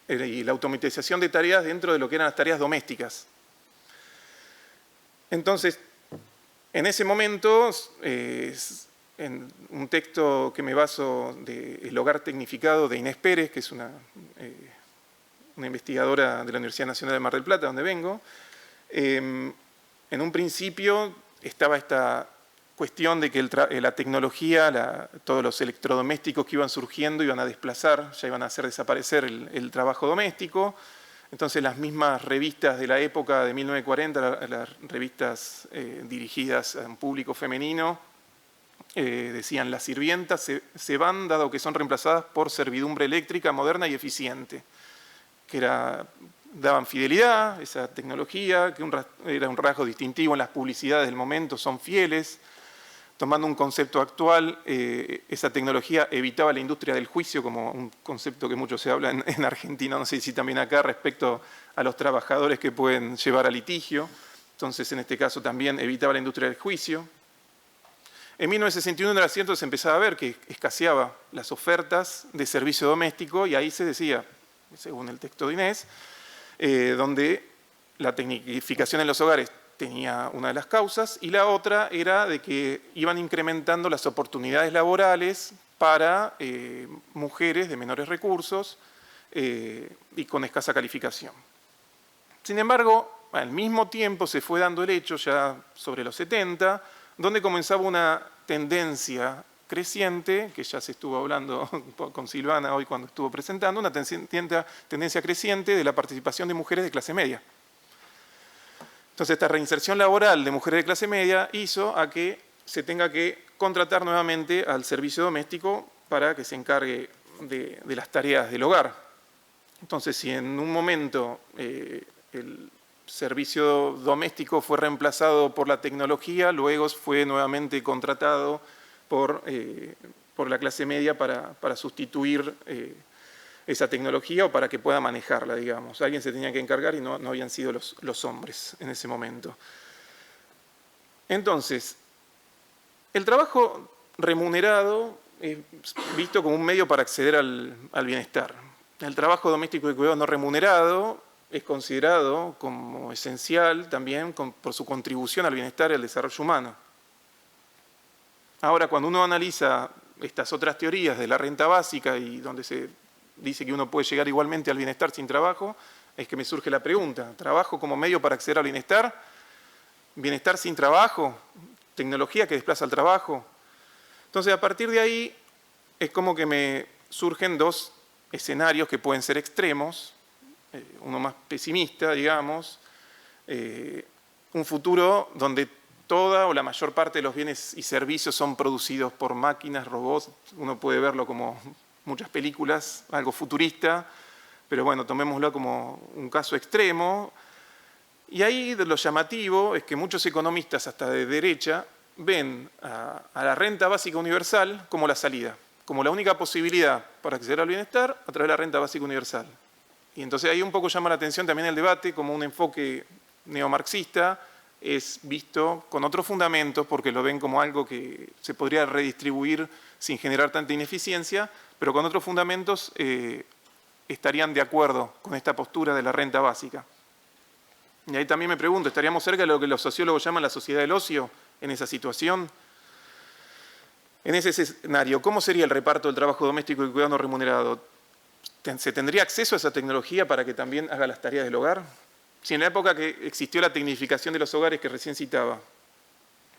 y la automatización de tareas dentro de lo que eran las tareas domésticas. Entonces, en ese momento, en un texto que me baso de El hogar tecnificado de Inés Pérez, que es una investigadora de la Universidad Nacional de Mar del Plata, donde vengo, en un principio estaba esta cuestión de que la tecnología, todos los electrodomésticos que iban surgiendo iban a desplazar, ya iban a hacer desaparecer el trabajo doméstico. Entonces las mismas revistas de la época de 1940, las revistas dirigidas a un público femenino, decían: las sirvientas se van dado que son reemplazadas por servidumbre eléctrica moderna y eficiente, que daban fidelidad, esa tecnología, que era un rasgo distintivo en las publicidades del momento, son fieles. Tomando un concepto actual, esa tecnología evitaba la industria del juicio, como un concepto que mucho se habla en Argentina, no sé si también acá, respecto a los trabajadores que pueden llevar a litigio. Entonces, en este caso también evitaba la industria del juicio. En 1961 era cierto que se empezaba a ver que escaseaba las ofertas de servicio doméstico, y ahí se decía, según el texto de Inés, donde la tecnificación en los hogares tenía una de las causas, y la otra era de que iban incrementando las oportunidades laborales para mujeres de menores recursos y con escasa calificación. Sin embargo, al mismo tiempo se fue dando el hecho, ya sobre los 70, donde comenzaba una tendencia creciente, que ya se estuvo hablando con Silvana hoy cuando estuvo presentando, una tendencia creciente de la participación de mujeres de clase media. Entonces, esta reinserción laboral de mujeres de clase media hizo a que se tenga que contratar nuevamente al servicio doméstico para que se encargue de las tareas del hogar. Entonces, si en un momento el servicio doméstico fue reemplazado por la tecnología, luego fue nuevamente contratado por la clase media para sustituir esa tecnología o para que pueda manejarla, digamos. Alguien se tenía que encargar y no habían sido los hombres en ese momento. Entonces, el trabajo remunerado es visto como un medio para acceder al bienestar. El trabajo doméstico de cuidado no remunerado es considerado como esencial también por su contribución al bienestar y al desarrollo humano. Ahora, cuando uno analiza estas otras teorías de la renta básica y donde se dice que uno puede llegar igualmente al bienestar sin trabajo, es que me surge la pregunta: ¿trabajo como medio para acceder al bienestar? ¿Bienestar sin trabajo? ¿Tecnología que desplaza al trabajo? Entonces, a partir de ahí, es como que me surgen dos escenarios que pueden ser extremos, uno más pesimista, digamos, un futuro donde toda o la mayor parte de los bienes y servicios son producidos por máquinas, robots. Uno puede verlo como muchas películas, algo futurista, pero bueno, tomémoslo como un caso extremo. Y ahí lo llamativo es que muchos economistas, hasta de derecha, ven a la renta básica universal como la salida, como la única posibilidad para acceder al bienestar a través de la renta básica universal. Y entonces ahí un poco llama la atención también el debate, como un enfoque neomarxista es visto con otros fundamentos, porque lo ven como algo que se podría redistribuir sin generar tanta ineficiencia, pero con otros fundamentos estarían de acuerdo con esta postura de la renta básica. Y ahí también me pregunto, ¿estaríamos cerca de lo que los sociólogos llaman la sociedad del ocio en esa situación? En ese escenario, ¿cómo sería el reparto del trabajo doméstico y cuidado no remunerado? ¿Se tendría acceso a esa tecnología para que también haga las tareas del hogar? Si en la época que existió la tecnificación de los hogares que recién citaba,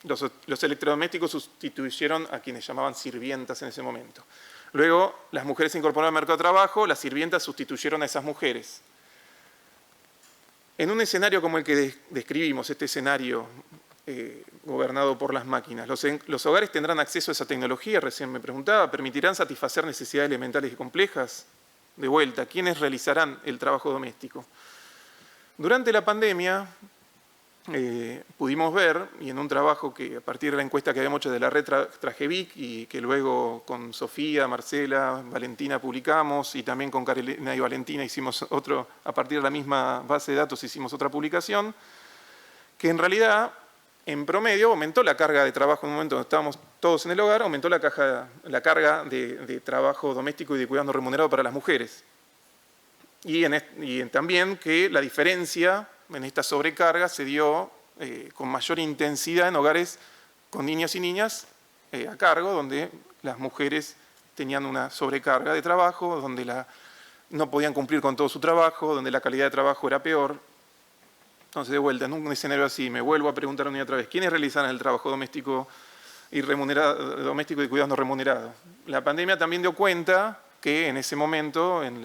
los electrodomésticos sustituyeron a quienes llamaban sirvientas en ese momento. Luego, las mujeres se incorporaron al mercado de trabajo, las sirvientas sustituyeron a esas mujeres. En un escenario como el que describimos, este escenario gobernado por las máquinas, ¿los hogares tendrán acceso a esa tecnología? Recién me preguntaba, ¿permitirán satisfacer necesidades elementales y complejas? De vuelta, ¿quiénes realizarán el trabajo doméstico? Durante la pandemia pudimos ver, y en un trabajo que a partir de la encuesta que habíamos hecho de la red Tragevic y que luego con Sofía, Marcela, Valentina publicamos, y también con Carolina y Valentina hicimos otro, a partir de la misma base de datos hicimos otra publicación, que en realidad en promedio aumentó la carga de trabajo en un momento donde estábamos todos en el hogar, aumentó la carga de trabajo doméstico y de cuidado no remunerado para las mujeres. Y también que la diferencia en esta sobrecarga se dio con mayor intensidad en hogares con niños y niñas a cargo, donde las mujeres tenían una sobrecarga de trabajo, donde no podían cumplir con todo su trabajo, donde la calidad de trabajo era peor. Entonces, de vuelta, en un escenario así, me vuelvo a preguntar una y otra vez, ¿quiénes realizan el trabajo doméstico y doméstico y cuidado no remunerado? La pandemia también dio cuenta que en ese momento en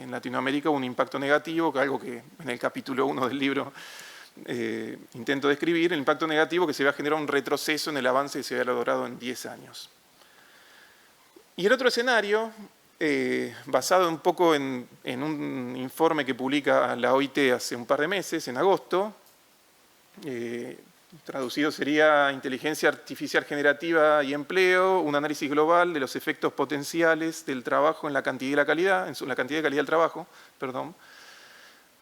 Latinoamérica hubo un impacto negativo, que algo que en el capítulo 1 del libro intento describir, el impacto negativo que se va a generar un retroceso en el avance que se había logrado en 10 años. Y el otro escenario, basado un poco en un informe que publica la OIT hace un par de meses, en agosto, traducido sería Inteligencia Artificial Generativa y Empleo, un análisis global de los efectos potenciales del trabajo en la cantidad y la calidad, en la cantidad y calidad del trabajo, perdón.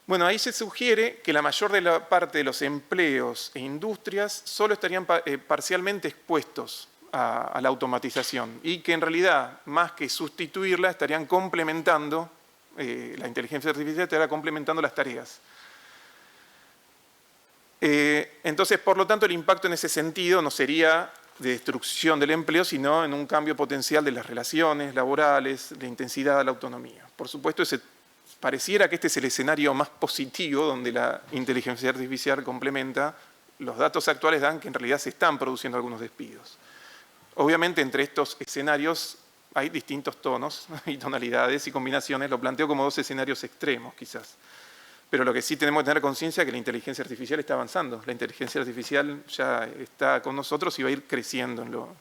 Bueno, ahí se sugiere que la mayor de la parte de los empleos e industrias solo estarían parcialmente expuestos a la automatización y que en realidad, más que sustituirla, estarían complementando, la inteligencia artificial estará complementando las tareas. Entonces, por lo tanto, el impacto en ese sentido no sería de destrucción del empleo, sino en un cambio potencial de las relaciones laborales, de intensidad de la autonomía. Por supuesto, pareciera que este es el escenario más positivo donde la inteligencia artificial complementa. Los datos actuales dan que en realidad se están produciendo algunos despidos. Obviamente, entre estos escenarios hay distintos tonos y tonalidades y combinaciones. Lo planteo como dos escenarios extremos, quizás. Pero lo que sí tenemos que tener conciencia es que la inteligencia artificial está avanzando. La inteligencia artificial ya está con nosotros y va a ir creciendo.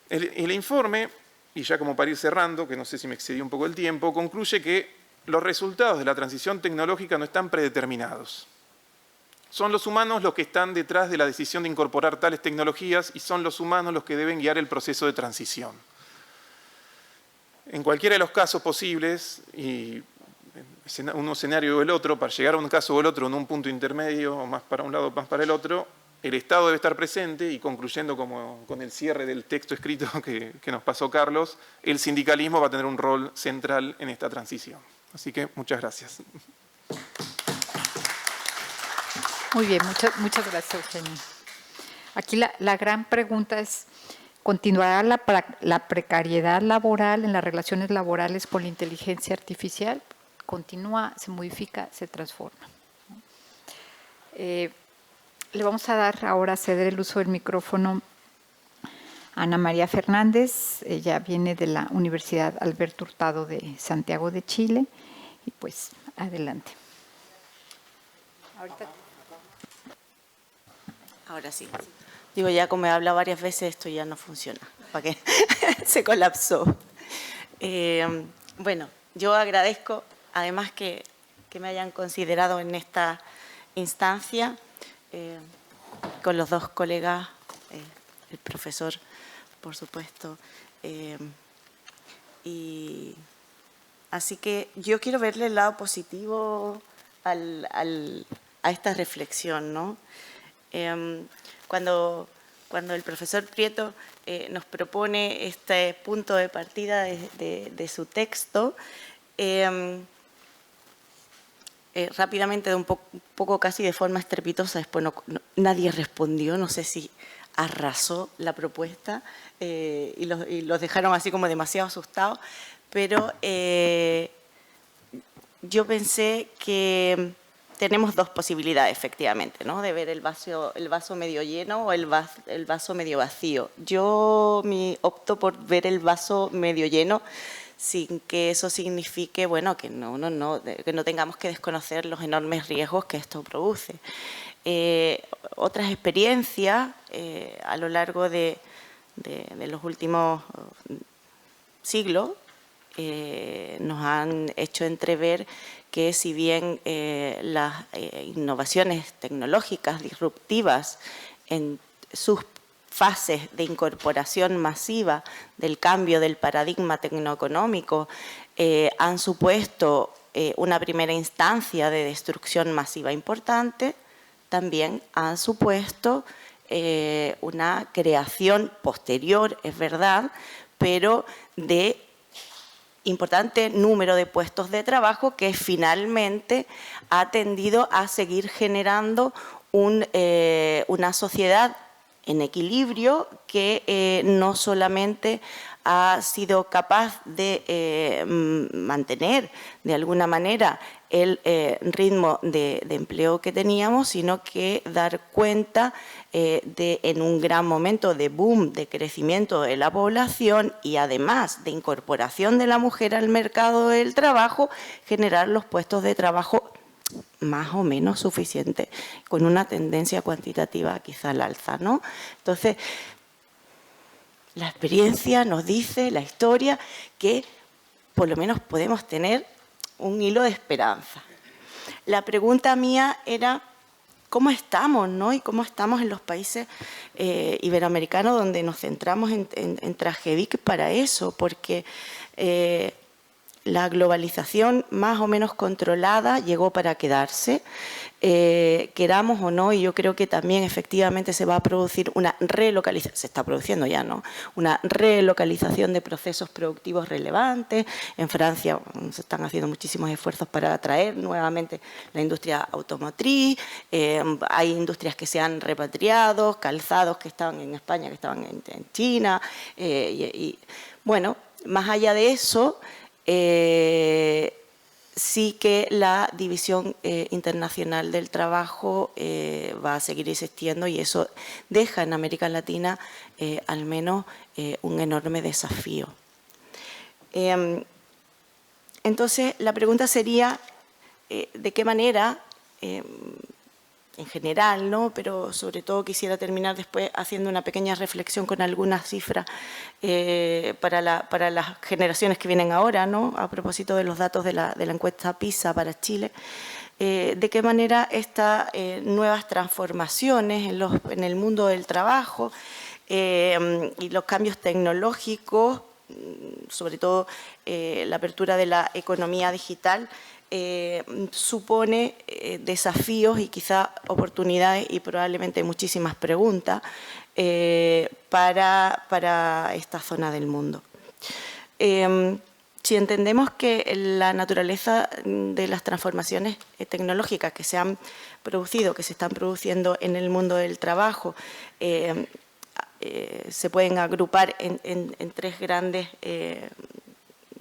El informe, y ya como para ir cerrando, que no sé si me excedí un poco el tiempo, concluye que los resultados de la transición tecnológica no están predeterminados. Son los humanos los que están detrás de la decisión de incorporar tales tecnologías y son los humanos los que deben guiar el proceso de transición. En cualquiera de los casos posibles, y un escenario o el otro, para llegar a un caso o el otro en un punto intermedio, o más para un lado o más para el otro, el Estado debe estar presente y concluyendo como con el cierre del texto escrito que nos pasó Carlos, el sindicalismo va a tener un rol central en esta transición. Así que muchas gracias. Muy bien, muchas gracias, Eugenio. Aquí la gran pregunta es, ¿continuará la precariedad laboral en las relaciones laborales por la inteligencia artificial? Continúa, se modifica, se transforma. Le vamos a dar ahora, ceder el uso del micrófono a Ana María Fernández. Ella viene de la Universidad Alberto Hurtado de Santiago de Chile. Y pues, adelante. Ahora sí. Digo, ya como he hablado varias veces, esto ya no funciona. ¿Para qué? Se colapsó. Bueno, yo agradezco, además que me hayan considerado en esta instancia, con los dos colegas, el profesor, por supuesto, y así que yo quiero verle el lado positivo a esta reflexión, ¿no? Cuando el profesor Prieto nos propone este punto de partida de su texto, rápidamente, de un poco casi de forma estrepitosa, después nadie respondió, no sé si arrasó la propuesta y los dejaron así como demasiado asustados, pero yo pensé que tenemos dos posibilidades, efectivamente, ¿no? De ver el vaso medio lleno o el vaso medio vacío. Yo opto por ver el vaso medio lleno, sin que eso signifique, bueno, que no tengamos que desconocer los enormes riesgos que esto produce. Otras experiencias a lo largo de los últimos siglos nos han hecho entrever que si bien las innovaciones tecnológicas disruptivas en sus fases de incorporación masiva del cambio del paradigma tecnoeconómico han supuesto una primera instancia de destrucción masiva importante, también han supuesto una creación posterior, es verdad, pero de importante número de puestos de trabajo que finalmente ha tendido a seguir generando una sociedad en equilibrio que no solamente ha sido capaz de mantener de alguna manera el ritmo de empleo que teníamos, sino que dar cuenta en un gran momento de boom, de crecimiento de la población y además de incorporación de la mujer al mercado del trabajo, generar los puestos de trabajo más o menos suficientes, con una tendencia cuantitativa quizá al alza, ¿no? Entonces, la experiencia nos dice, la historia, que por lo menos podemos tener un hilo de esperanza. La pregunta mía era cómo estamos, ¿no? Y cómo estamos en los países iberoamericanos donde nos centramos en Tragevic para eso, porque la globalización más o menos controlada llegó para quedarse, queramos o no, y yo creo que también efectivamente se va a producir una relocalización, se está produciendo ya, ¿no? Una relocalización de procesos productivos relevantes. En Francia se están haciendo muchísimos esfuerzos para atraer nuevamente la industria automotriz, hay industrias que se han repatriado, calzados que estaban en España, que estaban en China, y bueno, más allá de eso, sí que la división internacional del trabajo va a seguir existiendo y eso deja en América Latina al menos un enorme desafío. Entonces, la pregunta sería de qué manera, en general, ¿no? Pero sobre todo quisiera terminar después haciendo una pequeña reflexión con algunas cifras para las generaciones que vienen ahora, ¿no? A propósito de los datos de la encuesta PISA para Chile. De qué manera estas nuevas transformaciones en el mundo del trabajo y los cambios tecnológicos, sobre todo la apertura de la economía digital, supone desafíos y quizá oportunidades y probablemente muchísimas preguntas para esta zona del mundo. Si entendemos que la naturaleza de las transformaciones tecnológicas que se han producido, que se están produciendo en el mundo del trabajo, se pueden agrupar en tres grandes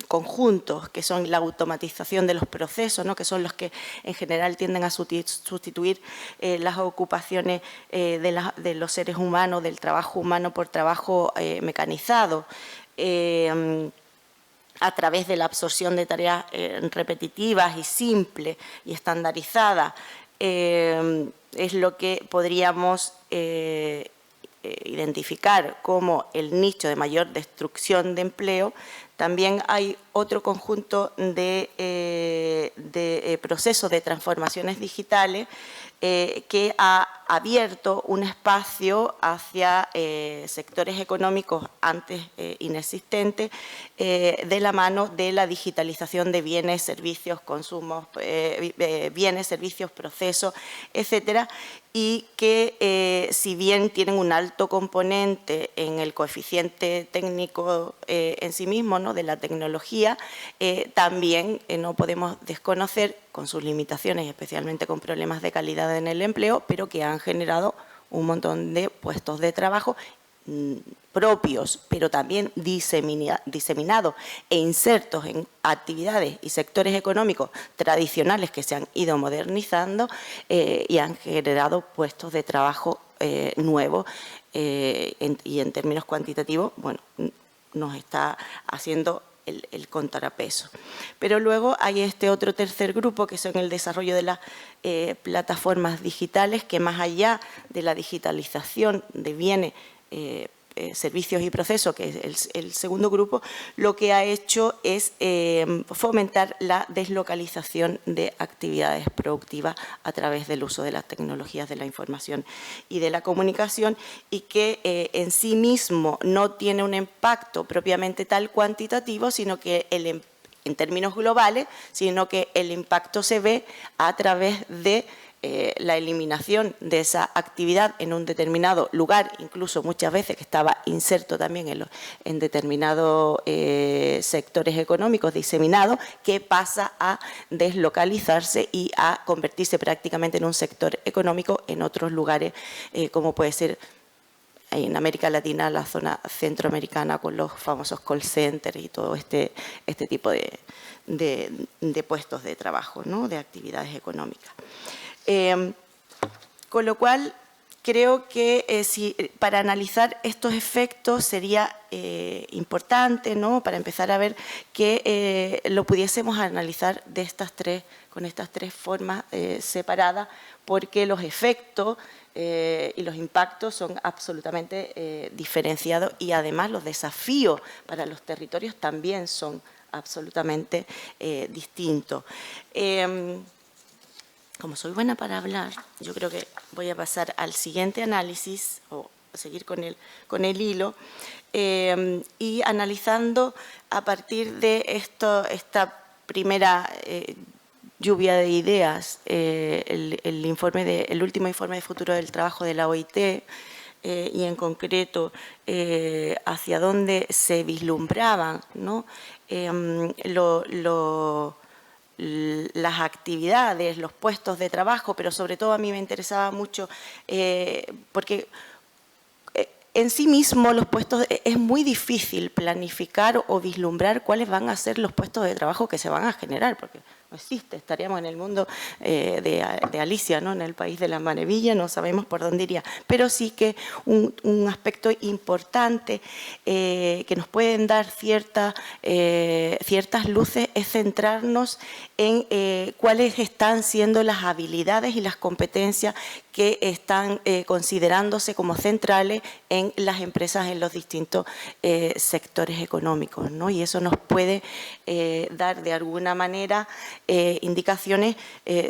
conjuntos, que son la automatización de los procesos, ¿no? Que son los que en general tienden a sustituir las ocupaciones de los seres humanos, del trabajo humano por trabajo mecanizado, a través de la absorción de tareas repetitivas y simples y estandarizadas, es lo que podríamos identificar como el nicho de mayor destrucción de empleo. También hay otro conjunto de procesos de transformaciones digitales que ha abierto un espacio hacia sectores económicos antes inexistentes de la mano de la digitalización de bienes, servicios, consumos, bienes, servicios, procesos, etcétera, y que si bien tienen un alto componente en el coeficiente técnico en sí mismo, ¿no? De la tecnología, también no podemos desconocer con sus limitaciones, especialmente con problemas de calidad en el empleo, pero que han generado un montón de puestos de trabajo propios, pero también diseminados e insertos en actividades y sectores económicos tradicionales que se han ido modernizando y han generado puestos de trabajo nuevos y en términos cuantitativos, bueno, nos está haciendo el contrapeso. Pero luego hay este otro tercer grupo que son el desarrollo de las plataformas digitales que más allá de la digitalización de bienes servicios y procesos, que es el segundo grupo, lo que ha hecho es fomentar la deslocalización de actividades productivas a través del uso de las tecnologías de la información y de la comunicación, y que en sí mismo no tiene un impacto propiamente tal cuantitativo, sino que en términos globales, sino que el impacto se ve a través de la eliminación de esa actividad en un determinado lugar, incluso muchas veces que estaba inserto también en determinados sectores económicos diseminados, que pasa a deslocalizarse y a convertirse prácticamente en un sector económico en otros lugares, como puede ser en América Latina, la zona centroamericana, con los famosos call centers y todo este tipo de puestos de trabajo, ¿no? De actividades económicas. Con lo cual, creo que para analizar estos efectos sería importante, ¿no? Para empezar a ver que lo pudiésemos analizar con estas tres formas separadas, porque los efectos y los impactos son absolutamente diferenciados, y además los desafíos para los territorios también son absolutamente distintos. Como soy buena para hablar, yo creo que voy a pasar al siguiente análisis, o seguir con el hilo, y analizando a partir de esta primera lluvia de ideas, el último informe de futuro del trabajo de la OIT, y en concreto hacia dónde se vislumbraban, ¿no? Las actividades, los puestos de trabajo, pero sobre todo a mí me interesaba mucho porque en sí mismo los puestos, es muy difícil planificar o vislumbrar cuáles van a ser los puestos de trabajo que se van a generar, porque no existe, estaríamos en el mundo de Alicia, ¿no? En el país de la maravilla, no sabemos por dónde iría, pero sí que un aspecto importante que nos pueden dar ciertas luces es centrarnos en cuáles están siendo las habilidades y las competencias que están considerándose como centrales en las empresas en los distintos sectores económicos, ¿no? Y eso nos puede dar de alguna manera indicaciones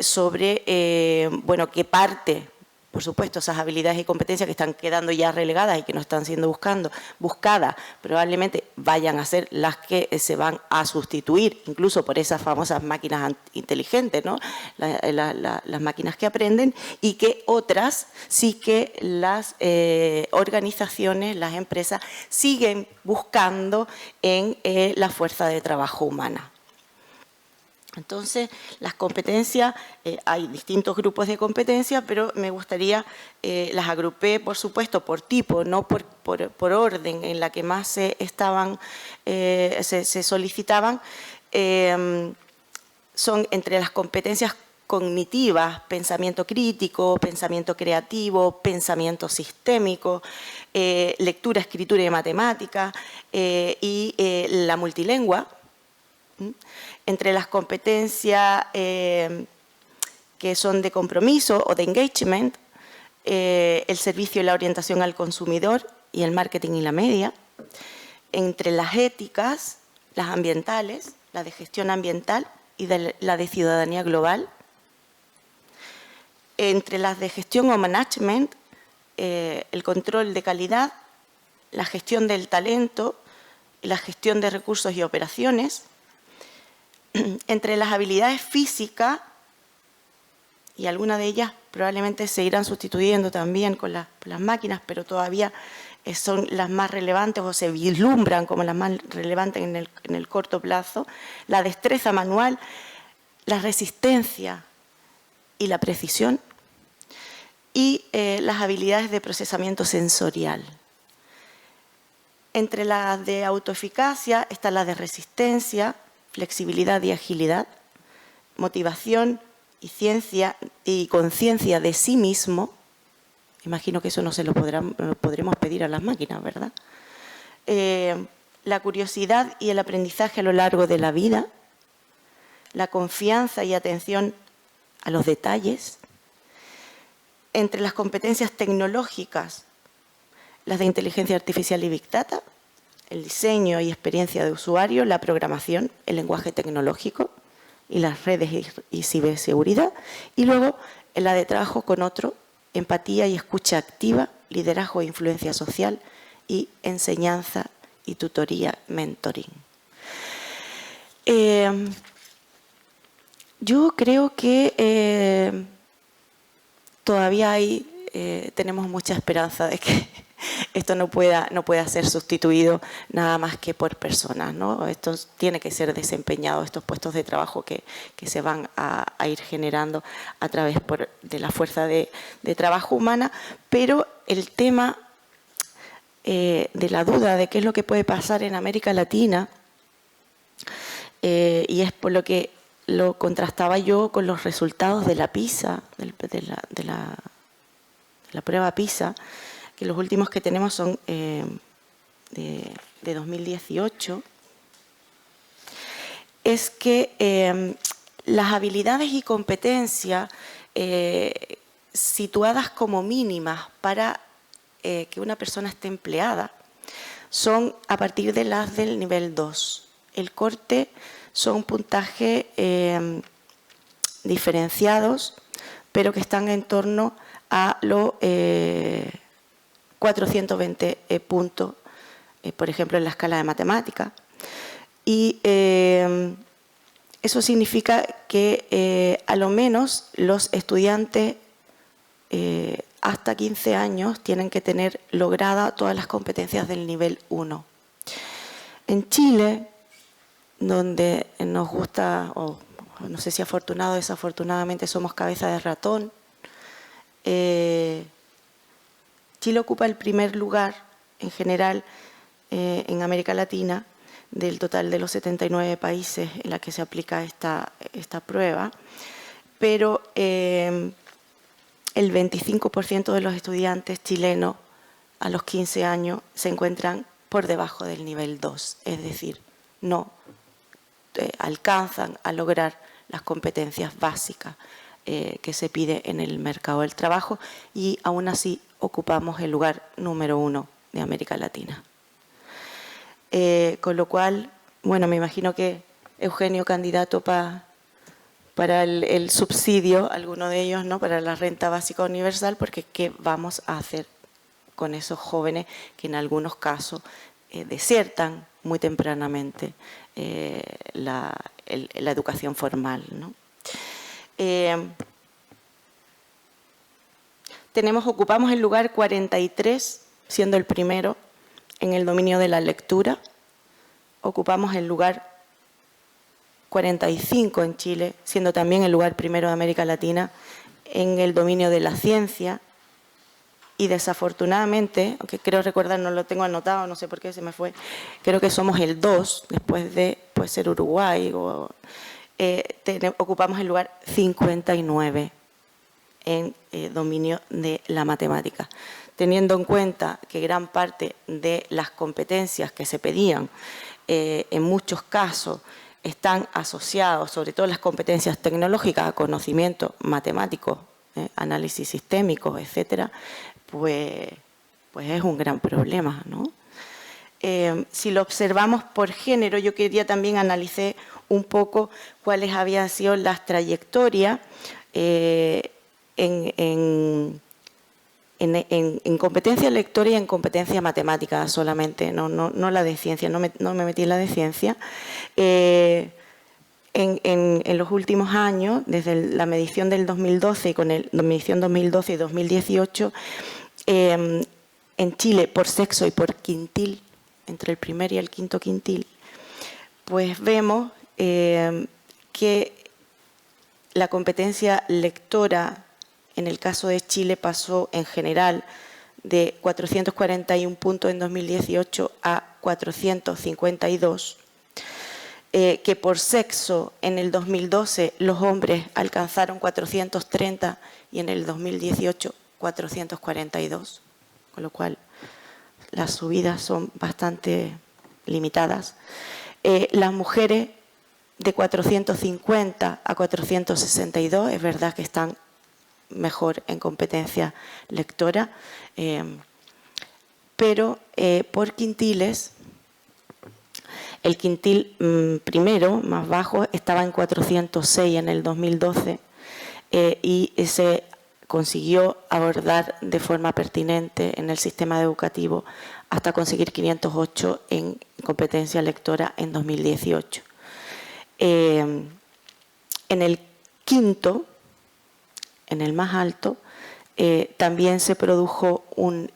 sobre, bueno, qué parte, por supuesto, esas habilidades y competencias que están quedando ya relegadas y que no están siendo buscadas, probablemente vayan a ser las que se van a sustituir, incluso por esas famosas máquinas inteligentes, ¿no? Las máquinas que aprenden, y que otras sí que las organizaciones, las empresas, siguen buscando en la fuerza de trabajo humana. Entonces, las competencias, hay distintos grupos de competencias, pero me gustaría, las agrupé, por supuesto, por tipo, no por orden en la que más se solicitaban. Son entre las competencias cognitivas, pensamiento crítico, pensamiento creativo, pensamiento sistémico, lectura, escritura y matemática, y la multilengua. Entre las competencias que son de compromiso o de engagement, el servicio y la orientación al consumidor y el marketing y la media. Entre las éticas, las ambientales, la de gestión ambiental y la de ciudadanía global. Entre las de gestión o management, el control de calidad, la gestión del talento, la gestión de recursos y operaciones. Entre las habilidades físicas, y algunas de ellas probablemente se irán sustituyendo también con las máquinas, pero todavía son las más relevantes o se vislumbran como las más relevantes en el corto plazo, la destreza manual, la resistencia y la precisión, y las habilidades de procesamiento sensorial. Entre las de autoeficacia está la de resistencia, flexibilidad y agilidad, motivación y ciencia y conciencia de sí mismo. Imagino que eso no se lo podremos pedir a las máquinas, ¿verdad? La curiosidad y el aprendizaje a lo largo de la vida, la confianza y atención a los detalles. Entre las competencias tecnológicas las de inteligencia artificial y Big Data, el diseño y experiencia de usuario, la programación, el lenguaje tecnológico y las redes y ciberseguridad. Y luego la de trabajo con otro, empatía y escucha activa, liderazgo e influencia social y enseñanza y tutoría, mentoring. Yo creo que todavía tenemos mucha esperanza de que esto no pueda ser sustituido nada más que por personas, ¿no? Esto tiene que ser desempeñado, estos puestos de trabajo que se van a ir generando a través de la fuerza de trabajo humana, pero el tema de la duda de qué es lo que puede pasar en América Latina, y es por lo que lo contrastaba yo con los resultados de la PISA, de la prueba PISA, que los últimos que tenemos son de 2018, es que las habilidades y competencias situadas como mínimas para que una persona esté empleada son a partir de las del nivel 2. El corte son puntajes diferenciados, pero que están en torno a los 420 puntos, por ejemplo, en la escala de matemáticas. Y eso significa que a lo menos los estudiantes hasta 15 años tienen que tener logradas todas las competencias del nivel 1. En Chile, donde nos gusta, o no sé si afortunado o desafortunadamente somos cabeza de ratón, Chile ocupa el primer lugar en general en América Latina del total de los 79 países en los que se aplica esta prueba, pero el 25% de los estudiantes chilenos a los 15 años se encuentran por debajo del nivel 2, es decir, no alcanzan a lograr las competencias básicas que se pide en el mercado del trabajo, y aún así ocupamos el lugar número 1 de América Latina. Con lo cual, bueno, me imagino que Eugenio, candidato para el subsidio, alguno de ellos, ¿no?, para la renta básica universal, porque ¿qué vamos a hacer con esos jóvenes que en algunos casos desertan muy tempranamente la educación formal, ¿no? Ocupamos el lugar 43, siendo el primero en el dominio de la lectura. Ocupamos el lugar 45 en Chile, siendo también el lugar primero de América Latina en el dominio de la ciencia. Y desafortunadamente, aunque creo recordar, no lo tengo anotado, no sé por qué se me fue, creo que somos el 2, después de, puede ser Uruguay, ocupamos el lugar 59 en dominio de la matemática. Teniendo en cuenta que gran parte de las competencias que se pedían, en muchos casos, están asociados, sobre todo las competencias tecnológicas, a conocimiento matemático, análisis sistémico, etcétera, pues es un gran problema, ¿no? Si lo observamos por género, yo quería también analizar un poco cuáles habían sido las trayectorias en competencia lectora y en competencia matemática solamente, no la de ciencia, no me metí en la de ciencia. En los últimos años, desde la medición del 2012 y con la medición 2012 y 2018, en Chile, por sexo y por quintil, entre el primer y el quinto quintil, pues vemos que la competencia lectora en el caso de Chile pasó en general de 441 puntos en 2018 a 452, que por sexo en el 2012 los hombres alcanzaron 430 y en el 2018 442, con lo cual las subidas son bastante limitadas. Las mujeres de 450 a 462, es verdad que están mejor en competencia lectora, pero por quintiles. El quintil primero, más bajo, estaba en 406 en el 2012 y se consiguió abordar de forma pertinente en el sistema educativo hasta conseguir 508 en competencia lectora en 2018. En el quinto, en el más alto, también se produjo un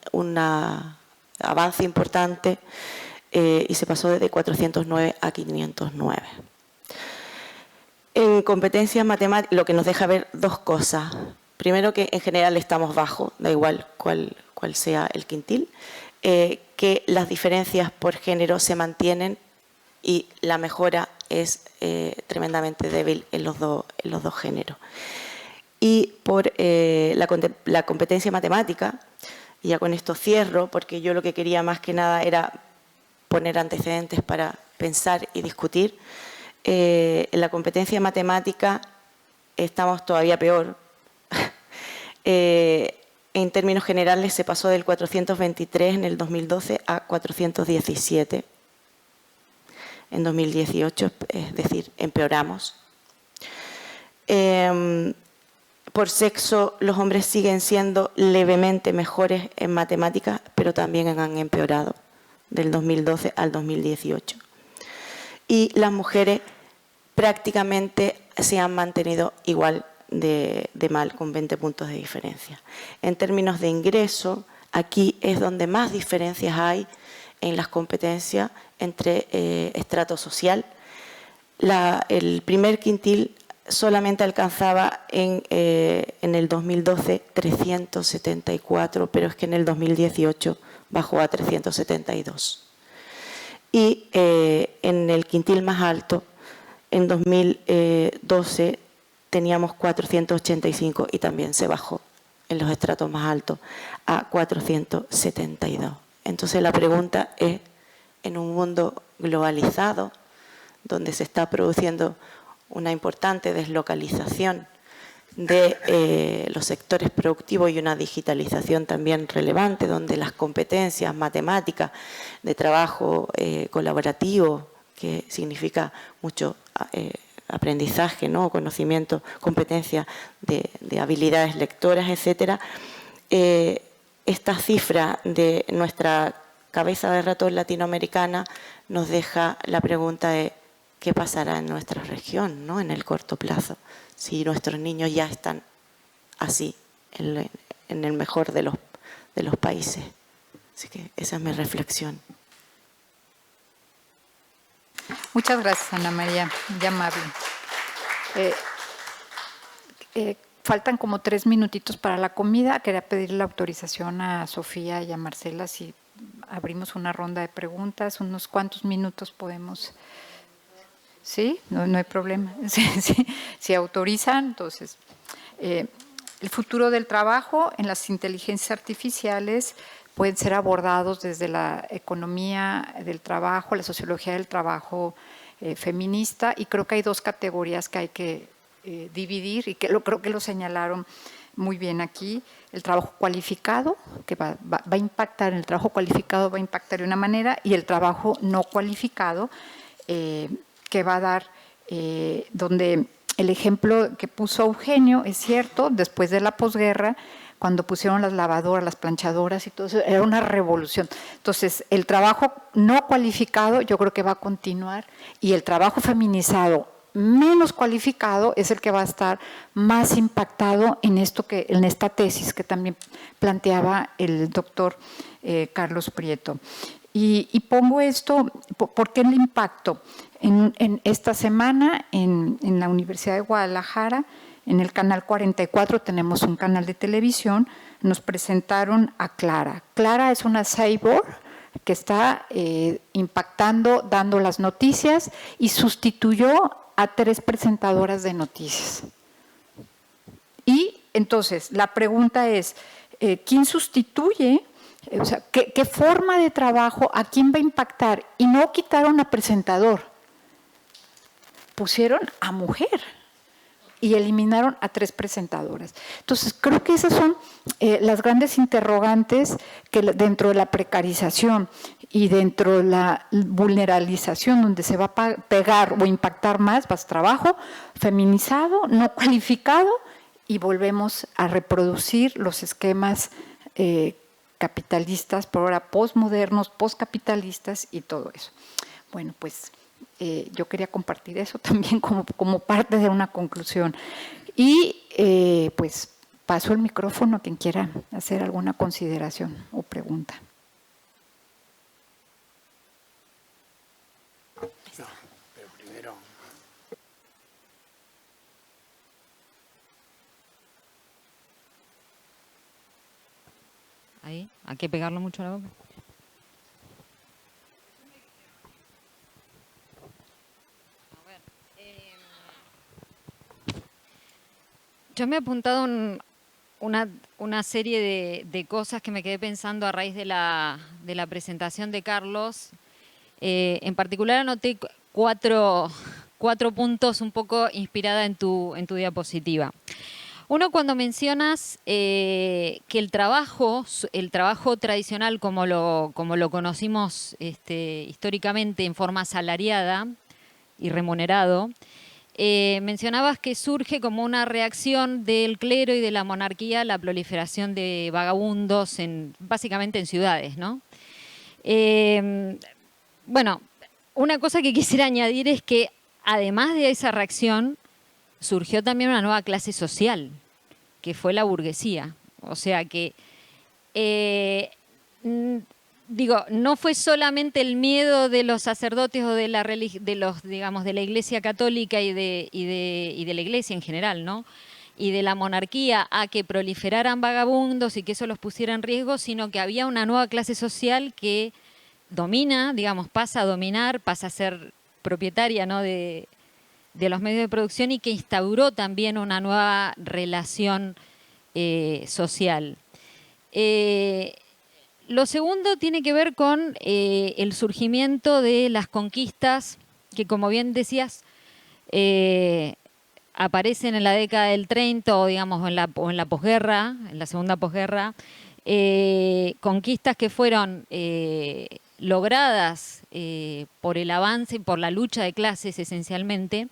avance importante y se pasó de 409 a 509. En competencias matemáticas, lo que nos deja ver dos cosas. Primero, que en general estamos bajo, da igual cuál sea el quintil, que las diferencias por género se mantienen y la mejora es tremendamente débil en los dos géneros. Y por la competencia matemática, y ya con esto cierro, porque yo lo que quería más que nada era poner antecedentes para pensar y discutir. En la competencia matemática estamos todavía peor. En términos generales se pasó del 423 en el 2012 a 417 en 2018, es decir, empeoramos. Por sexo, los hombres siguen siendo levemente mejores en matemáticas, pero también han empeorado del 2012 al 2018. Y las mujeres prácticamente se han mantenido igual de mal, con 20 puntos de diferencia. En términos de ingreso, aquí es donde más diferencias hay en las competencias entre estrato social. El primer quintil solamente alcanzaba en el 2012 374, pero es que en el 2018 bajó a 372. Y en el quintil más alto, en 2012 teníamos 485 y también se bajó en los estratos más altos a 472. Entonces la pregunta es, en un mundo globalizado, donde se está produciendo una importante deslocalización de los sectores productivos y una digitalización también relevante, donde las competencias matemáticas de trabajo colaborativo, que significa mucho aprendizaje, ¿no? Conocimiento, competencia de habilidades lectoras, etcétera. Esta cifra de nuestra cabeza de ratón latinoamericana nos deja la pregunta de qué pasará en nuestra región, ¿no? En el corto plazo, si nuestros niños ya están así, en el mejor de los países. Así que esa es mi reflexión. Muchas gracias, Ana María, muy amable. Faltan como 3 minutitos para la comida. Quería pedir la autorización a Sofía y a Marcela si abrimos una ronda de preguntas. ¿Unos cuantos minutos podemos? ¿Sí? No hay problema. Si autorizan, entonces. El futuro del trabajo en las inteligencias artificiales pueden ser abordados desde la economía del trabajo, la sociología del trabajo feminista, y creo que hay 2 categorías que hay que dividir y que creo que lo señalaron muy bien aquí. El trabajo cualificado, que va a impactar, el trabajo cualificado va a impactar de una manera, y el trabajo no cualificado, que va a dar, donde el ejemplo que puso Eugenio es cierto, después de la posguerra, cuando pusieron las lavadoras, las planchadoras y todo eso, era una revolución. Entonces, el trabajo no cualificado yo creo que va a continuar, y el trabajo feminizado menos cualificado es el que va a estar más impactado en esta tesis que también planteaba el doctor Carlos Prieto. Y pongo esto, ¿por qué el impacto? En esta semana, en la Universidad de Guadalajara, en el canal 44, tenemos un canal de televisión, nos presentaron a Clara. Clara es una cyborg que está impactando, dando las noticias, y sustituyó a 3 presentadoras de noticias. Y entonces, la pregunta es, ¿quién sustituye? O sea, ¿qué forma de trabajo, a quién va a impactar? Y no quitaron a presentador, pusieron a mujer. y eliminaron a 3 presentadoras. Entonces, creo que esas son las grandes interrogantes que dentro de la precarización y dentro de la vulnerabilización, donde se va a pegar o impactar más, va a ser trabajo feminizado, no cualificado, y volvemos a reproducir los esquemas capitalistas, por ahora postmodernos, postcapitalistas y todo eso. Bueno, pues yo quería compartir eso también como parte de una conclusión. Y pues paso el micrófono a quien quiera hacer alguna consideración o pregunta. No, pero primero... Ahí, hay que pegarlo mucho a la boca. Yo me he apuntado una serie de cosas que me quedé pensando a raíz de la presentación de Carlos. En particular anoté cuatro puntos un poco inspirada en tu diapositiva. Uno, cuando mencionas que el trabajo tradicional como lo conocimos históricamente en forma asalariada y remunerado, mencionabas que surge como una reacción del clero y de la monarquía a la proliferación de vagabundos básicamente en ciudades, ¿no? Bueno, una cosa que quisiera añadir es que además de esa reacción surgió también una nueva clase social, que fue la burguesía. O sea que digo, no fue solamente el miedo de los sacerdotes o de la Iglesia católica y de la Iglesia en general, ¿no? Y de la monarquía a que proliferaran vagabundos y que eso los pusiera en riesgo, sino que había una nueva clase social que domina, digamos, pasa a dominar, pasa a ser propietaria, ¿no?, de los medios de producción, y que instauró también una nueva relación social. Lo segundo tiene que ver con el surgimiento de las conquistas que, como bien decías, aparecen en la década del 30 o, digamos, en la posguerra, en la segunda posguerra, conquistas que fueron logradas por el avance y por la lucha de clases esencialmente,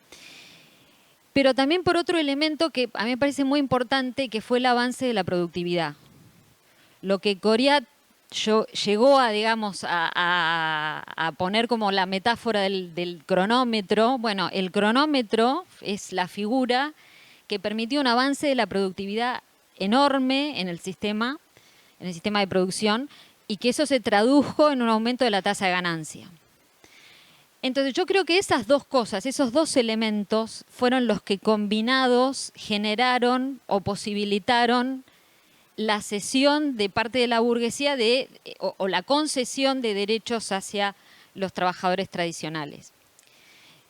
pero también por otro elemento que a mí me parece muy importante, que fue el avance de la productividad. Lo que Coriat llegó a, digamos, a poner como la metáfora del cronómetro. Bueno, el cronómetro es la figura que permitió un avance de la productividad enorme en el sistema de producción, y que eso se tradujo en un aumento de la tasa de ganancia. Entonces yo creo que esas dos cosas, esos dos elementos, fueron los que combinados generaron o posibilitaron la cesión de parte de la burguesía o la concesión de derechos hacia los trabajadores tradicionales.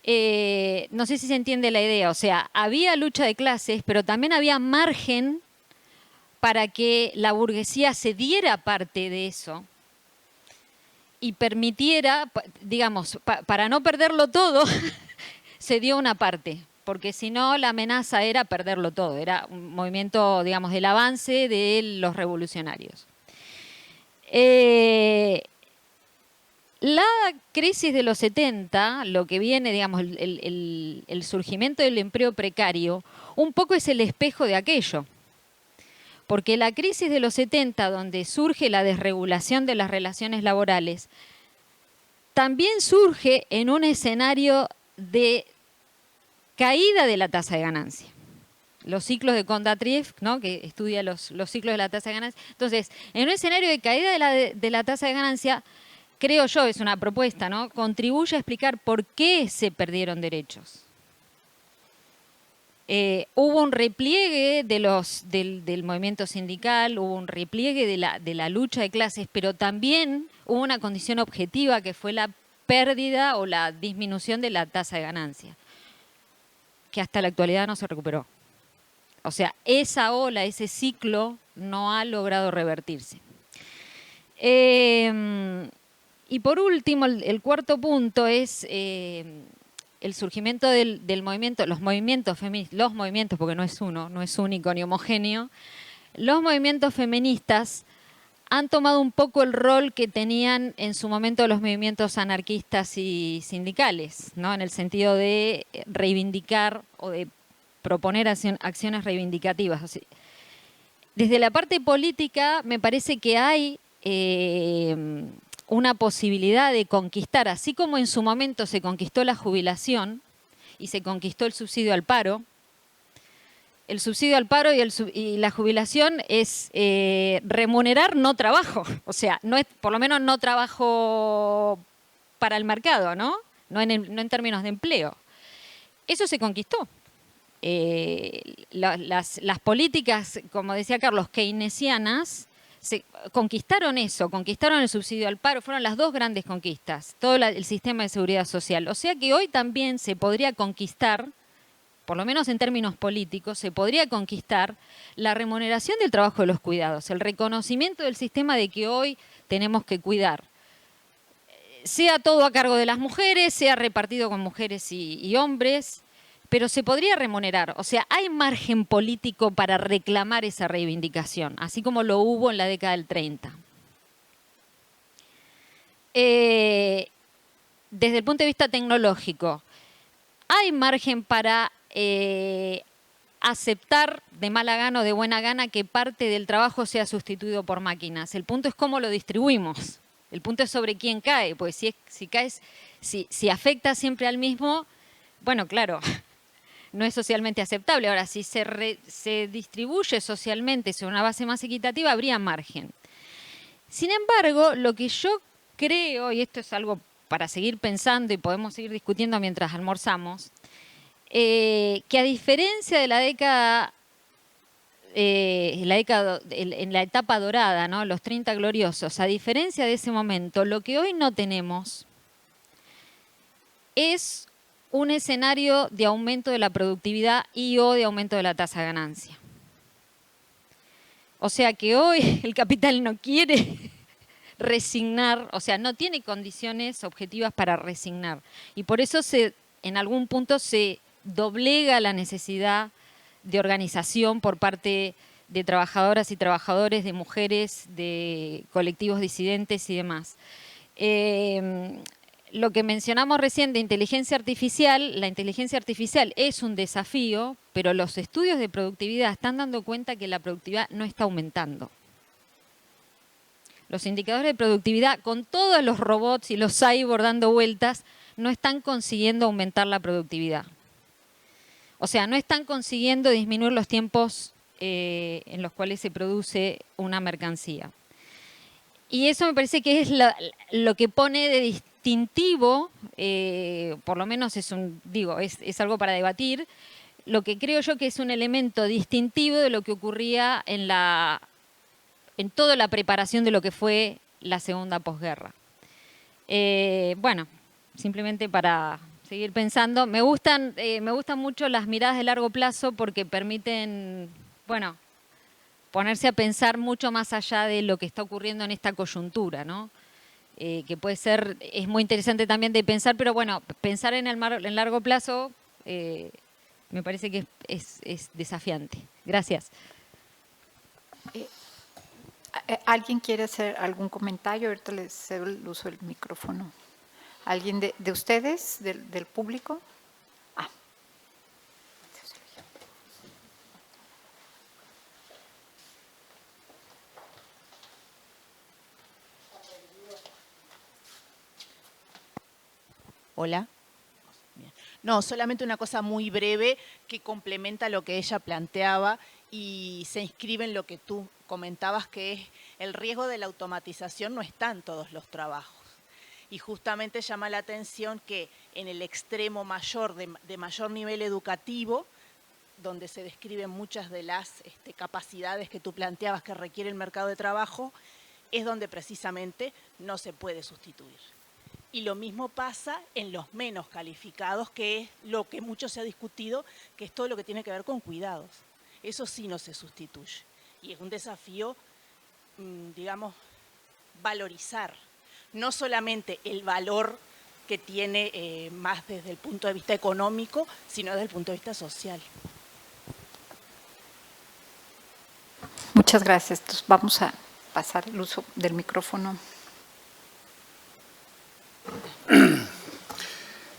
No sé si se entiende la idea, o sea, había lucha de clases, pero también había margen para que la burguesía se diera parte de eso y permitiera, digamos, para no perderlo todo, se dio una parte, porque si no la amenaza era perderlo todo, era un movimiento, digamos, del avance de los revolucionarios. La crisis de los 70, lo que viene, digamos, el surgimiento del empleo precario, un poco es el espejo de aquello. Porque la crisis de los 70, donde surge la desregulación de las relaciones laborales, también surge en un escenario de caída de la tasa de ganancia. Los ciclos de Kondatriev, ¿no?, que estudia los ciclos de la tasa de ganancia. Entonces, en un escenario de caída de la tasa de ganancia, creo yo, es una propuesta, ¿no?, contribuye a explicar por qué se perdieron derechos. Hubo un repliegue del movimiento sindical, hubo un repliegue de la lucha de clases, pero también hubo una condición objetiva que fue la pérdida o la disminución de la tasa de ganancia, que hasta la actualidad no se recuperó. O sea, esa ola, ese ciclo no ha logrado revertirse. Y por último, el cuarto punto es el el surgimiento del movimiento, los movimientos feministas, porque no es uno, no es único ni homogéneo, los movimientos feministas han tomado un poco el rol que tenían en su momento los movimientos anarquistas y sindicales, ¿no? En el sentido de reivindicar o de proponer acciones reivindicativas. O sea, desde la parte política me parece que hay una posibilidad de conquistar, así como en su momento se conquistó la jubilación y se conquistó el subsidio al paro. El subsidio al paro y la jubilación es remunerar no trabajo, o sea, no es, por lo menos no trabajo para el mercado, ¿no? No en términos de empleo. Eso se conquistó. Las políticas, como decía Carlos, keynesianas, conquistaron eso, conquistaron el subsidio al paro, fueron las dos grandes conquistas, todo el sistema de seguridad social. O sea que hoy también se podría conquistar, por lo menos en términos políticos, se podría conquistar la remuneración del trabajo de los cuidados, el reconocimiento del sistema de que hoy tenemos que cuidar. Sea todo a cargo de las mujeres, sea repartido con mujeres y hombres, pero se podría remunerar. O sea, hay margen político para reclamar esa reivindicación, así como lo hubo en la década del 30. Desde el punto de vista tecnológico, hay margen para aceptar de mala gana o de buena gana que parte del trabajo sea sustituido por máquinas. El punto es cómo lo distribuimos. El punto es sobre quién cae, pues si afecta siempre al mismo, bueno, claro, no es socialmente aceptable. Ahora, si se distribuye socialmente sobre una base más equitativa, habría margen. Sin embargo, lo que yo creo, y esto es algo para seguir pensando y podemos seguir discutiendo mientras almorzamos, que a diferencia de en la etapa dorada, ¿no? Los 30 gloriosos, a diferencia de ese momento, lo que hoy no tenemos es un escenario de aumento de la productividad y o de aumento de la tasa de ganancia. O sea que hoy el capital no quiere resignar, o sea, no tiene condiciones objetivas para resignar. Y por eso en algún punto se doblega la necesidad de organización por parte de trabajadoras y trabajadores, de mujeres, de colectivos disidentes y demás. Lo que mencionamos recién de inteligencia artificial, la inteligencia artificial es un desafío, pero los estudios de productividad están dando cuenta que la productividad no está aumentando. Los indicadores de productividad, con todos los robots y los cyborgs dando vueltas, no están consiguiendo aumentar la productividad. O sea, no están consiguiendo disminuir los tiempos en los cuales se produce una mercancía. Y eso me parece que es lo que pone de distintivo, por lo menos es algo para debatir, lo que creo yo que es un elemento distintivo de lo que ocurría en toda la preparación de lo que fue la segunda posguerra. Bueno, simplemente para seguir pensando, me gustan mucho las miradas de largo plazo porque permiten, bueno, ponerse a pensar mucho más allá de lo que está ocurriendo en esta coyuntura, ¿no? Que es muy interesante también de pensar, pero bueno, pensar en largo plazo me parece que es desafiante. Gracias. ¿Alguien quiere hacer algún comentario? Ahorita les cedo el uso del micrófono. ¿Alguien de ustedes, del público? Hola. Bien. No, solamente una cosa muy breve que complementa lo que ella planteaba y se inscribe en lo que tú comentabas, que es el riesgo de la automatización no está en todos los trabajos. Y justamente llama la atención que en el extremo mayor, de mayor nivel educativo, donde se describen muchas de las capacidades que tú planteabas que requiere el mercado de trabajo, es donde precisamente no se puede sustituir. Y lo mismo pasa en los menos calificados, que es lo que mucho se ha discutido, que es todo lo que tiene que ver con cuidados. Eso sí no se sustituye. Y es un desafío, digamos, valorizar no solamente el valor que tiene más desde el punto de vista económico, sino desde el punto de vista social. Muchas gracias. Entonces vamos a pasar el uso del micrófono.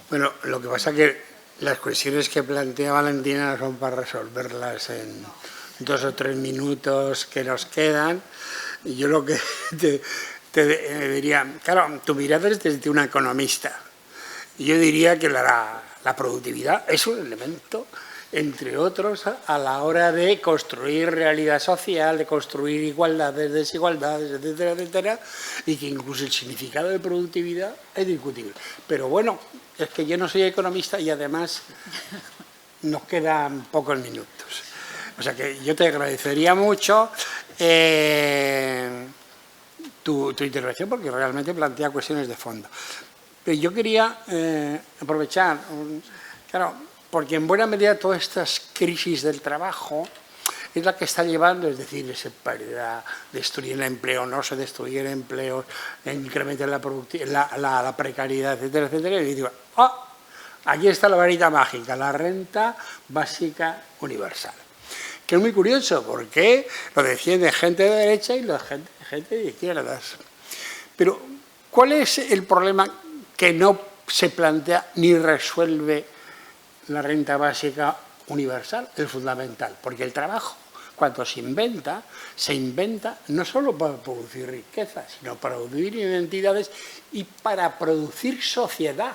Bueno, lo que pasa es que las cuestiones que plantea Valentina no son para resolverlas en 2 o 3 minutos que nos quedan. Y yo lo que te diría, claro, tu mirada es desde una economista. Y yo diría que la productividad es un elemento, entre otros, a la hora de construir realidad social, de construir igualdades, desigualdades, etcétera, etcétera, y que incluso el significado de productividad es discutible. Pero bueno, es que yo no soy economista y además nos quedan pocos minutos. O sea que yo te agradecería mucho tu intervención porque realmente plantea cuestiones de fondo. Pero yo quería aprovechar, claro, porque en buena medida todas estas crisis del trabajo es la que está llevando, es decir, esa pérdida, destruir el empleo, no se destruir el empleo, incrementar la precariedad, etcétera, etcétera. Y digo, aquí está la varita mágica, la renta básica universal. Que es muy curioso porque lo defiende gente de derecha y gente de izquierdas. Pero, ¿cuál es el problema que no se plantea ni resuelve la renta básica universal? El fundamental, porque el trabajo, cuando se inventa no solo para producir riqueza, sino para producir identidades y para producir sociedad.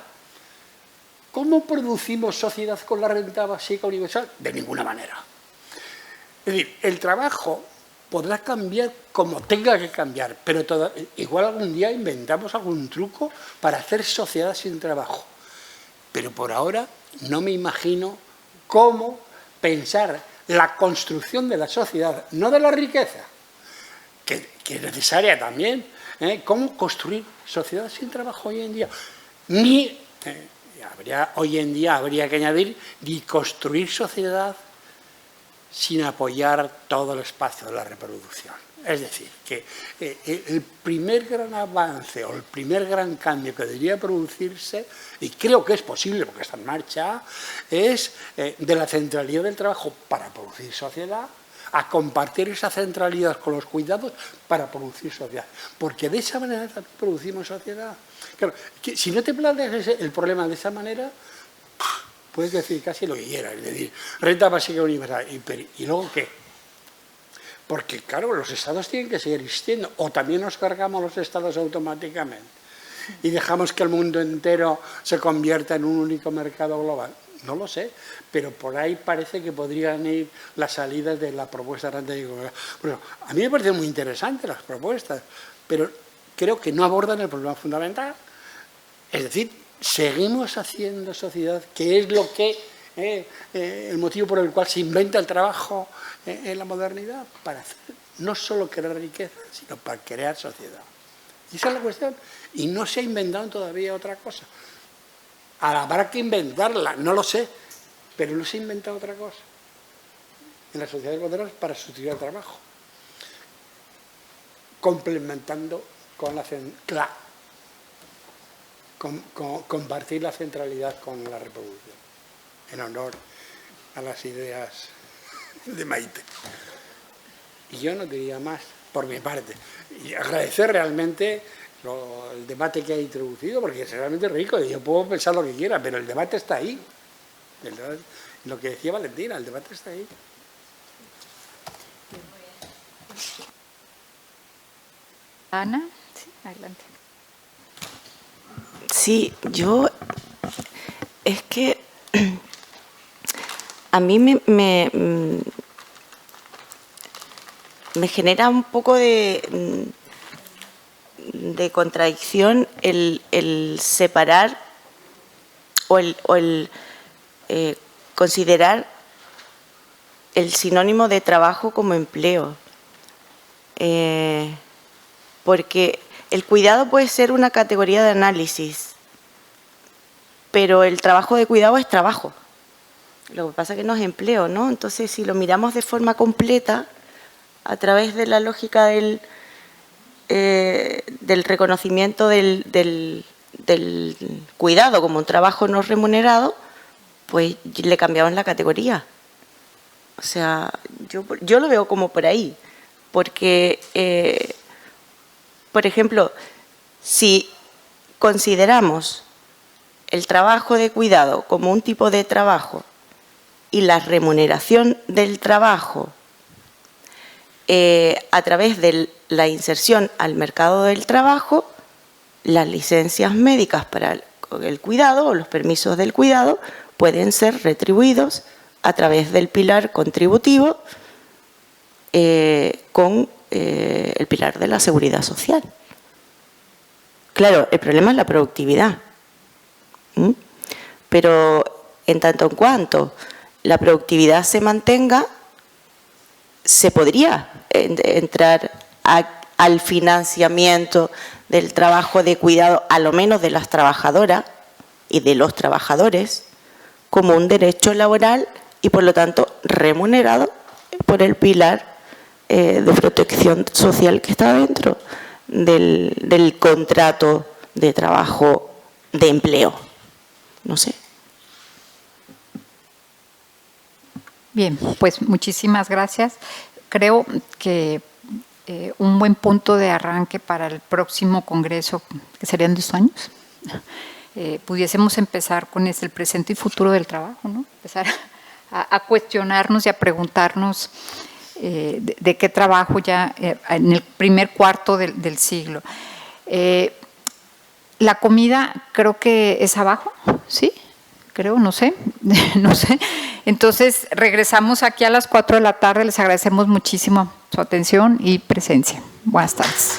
¿Cómo producimos sociedad con la renta básica universal? De ninguna manera. Es decir, el trabajo podrá cambiar como tenga que cambiar, pero igual algún día inventamos algún truco para hacer sociedad sin trabajo. Pero por ahora no me imagino cómo pensar la construcción de la sociedad, no de la riqueza, que es necesaria también, cómo construir sociedad sin trabajo hoy en día. Hoy en día habría que añadir ni construir sociedad sin apoyar todo el espacio de la reproducción. Es decir, que el primer gran avance o el primer gran cambio que debería producirse, y creo que es posible porque está en marcha, es de la centralidad del trabajo para producir sociedad, a compartir esa centralidad con los cuidados para producir sociedad. Porque de esa manera también producimos sociedad. Claro, que si no te planteas el problema de esa manera, puedes decir casi lo que quieras, es decir, renta básica universal. ¿Y luego qué? Porque, claro, los estados tienen que seguir existiendo, o también nos cargamos los estados automáticamente y dejamos que el mundo entero se convierta en un único mercado global. No lo sé, pero por ahí parece que podrían ir las salidas de la propuesta de renta universal. Bueno, a mí me parecen muy interesantes las propuestas, pero creo que no abordan el problema fundamental. Es decir, seguimos haciendo sociedad, que es lo que el motivo por el cual se inventa el trabajo en la modernidad, para hacer no solo crear riqueza, sino para crear sociedad. Y esa es la cuestión. Y no se ha inventado todavía otra cosa. Habrá que inventarla, no lo sé, pero no se ha inventado otra cosa en las sociedades modernas para sustituir el trabajo, complementando con compartir la centralidad con la reproducción, en honor a las ideas de Maite. Y yo no diría más, por mi parte. Y agradecer realmente el debate que ha introducido, porque es realmente rico. Yo puedo pensar lo que quiera, pero el debate está ahí. Lo que decía Valentina, el debate está ahí. Ana, sí, adelante. Sí, es que a mí me genera un poco de contradicción el separar o el considerar el sinónimo de trabajo como empleo. Porque el cuidado puede ser una categoría de análisis, pero el trabajo de cuidado es trabajo. Lo que pasa es que no es empleo, ¿no? Entonces, si lo miramos de forma completa, a través de la lógica del reconocimiento de del cuidado como un trabajo no remunerado, pues le cambiaban la categoría. O sea, yo lo veo como por ahí, porque, por ejemplo, si consideramos el trabajo de cuidado como un tipo de trabajo y la remuneración del trabajo a través de la inserción al mercado del trabajo, las licencias médicas para el cuidado o los permisos del cuidado pueden ser retribuidos a través del pilar contributivo con el pilar de la seguridad social. Claro, el problema es la productividad. Pero en tanto en cuanto la productividad se mantenga, se podría entrar al financiamiento del trabajo de cuidado, a lo menos de las trabajadoras y de los trabajadores, como un derecho laboral y por lo tanto remunerado por el pilar de protección social que está dentro del contrato de trabajo de empleo. No sé. Bien, pues muchísimas gracias. Creo que un buen punto de arranque para el próximo congreso, que serían 2 años, pudiésemos empezar con el presente y futuro del trabajo, ¿no? Empezar a cuestionarnos y a preguntarnos de qué trabajo ya en el primer cuarto del siglo. La comida creo que es abajo, ¿sí? Creo, no sé, no sé. Entonces, regresamos aquí a las 4 de la tarde. Les agradecemos muchísimo su atención y presencia. Buenas tardes.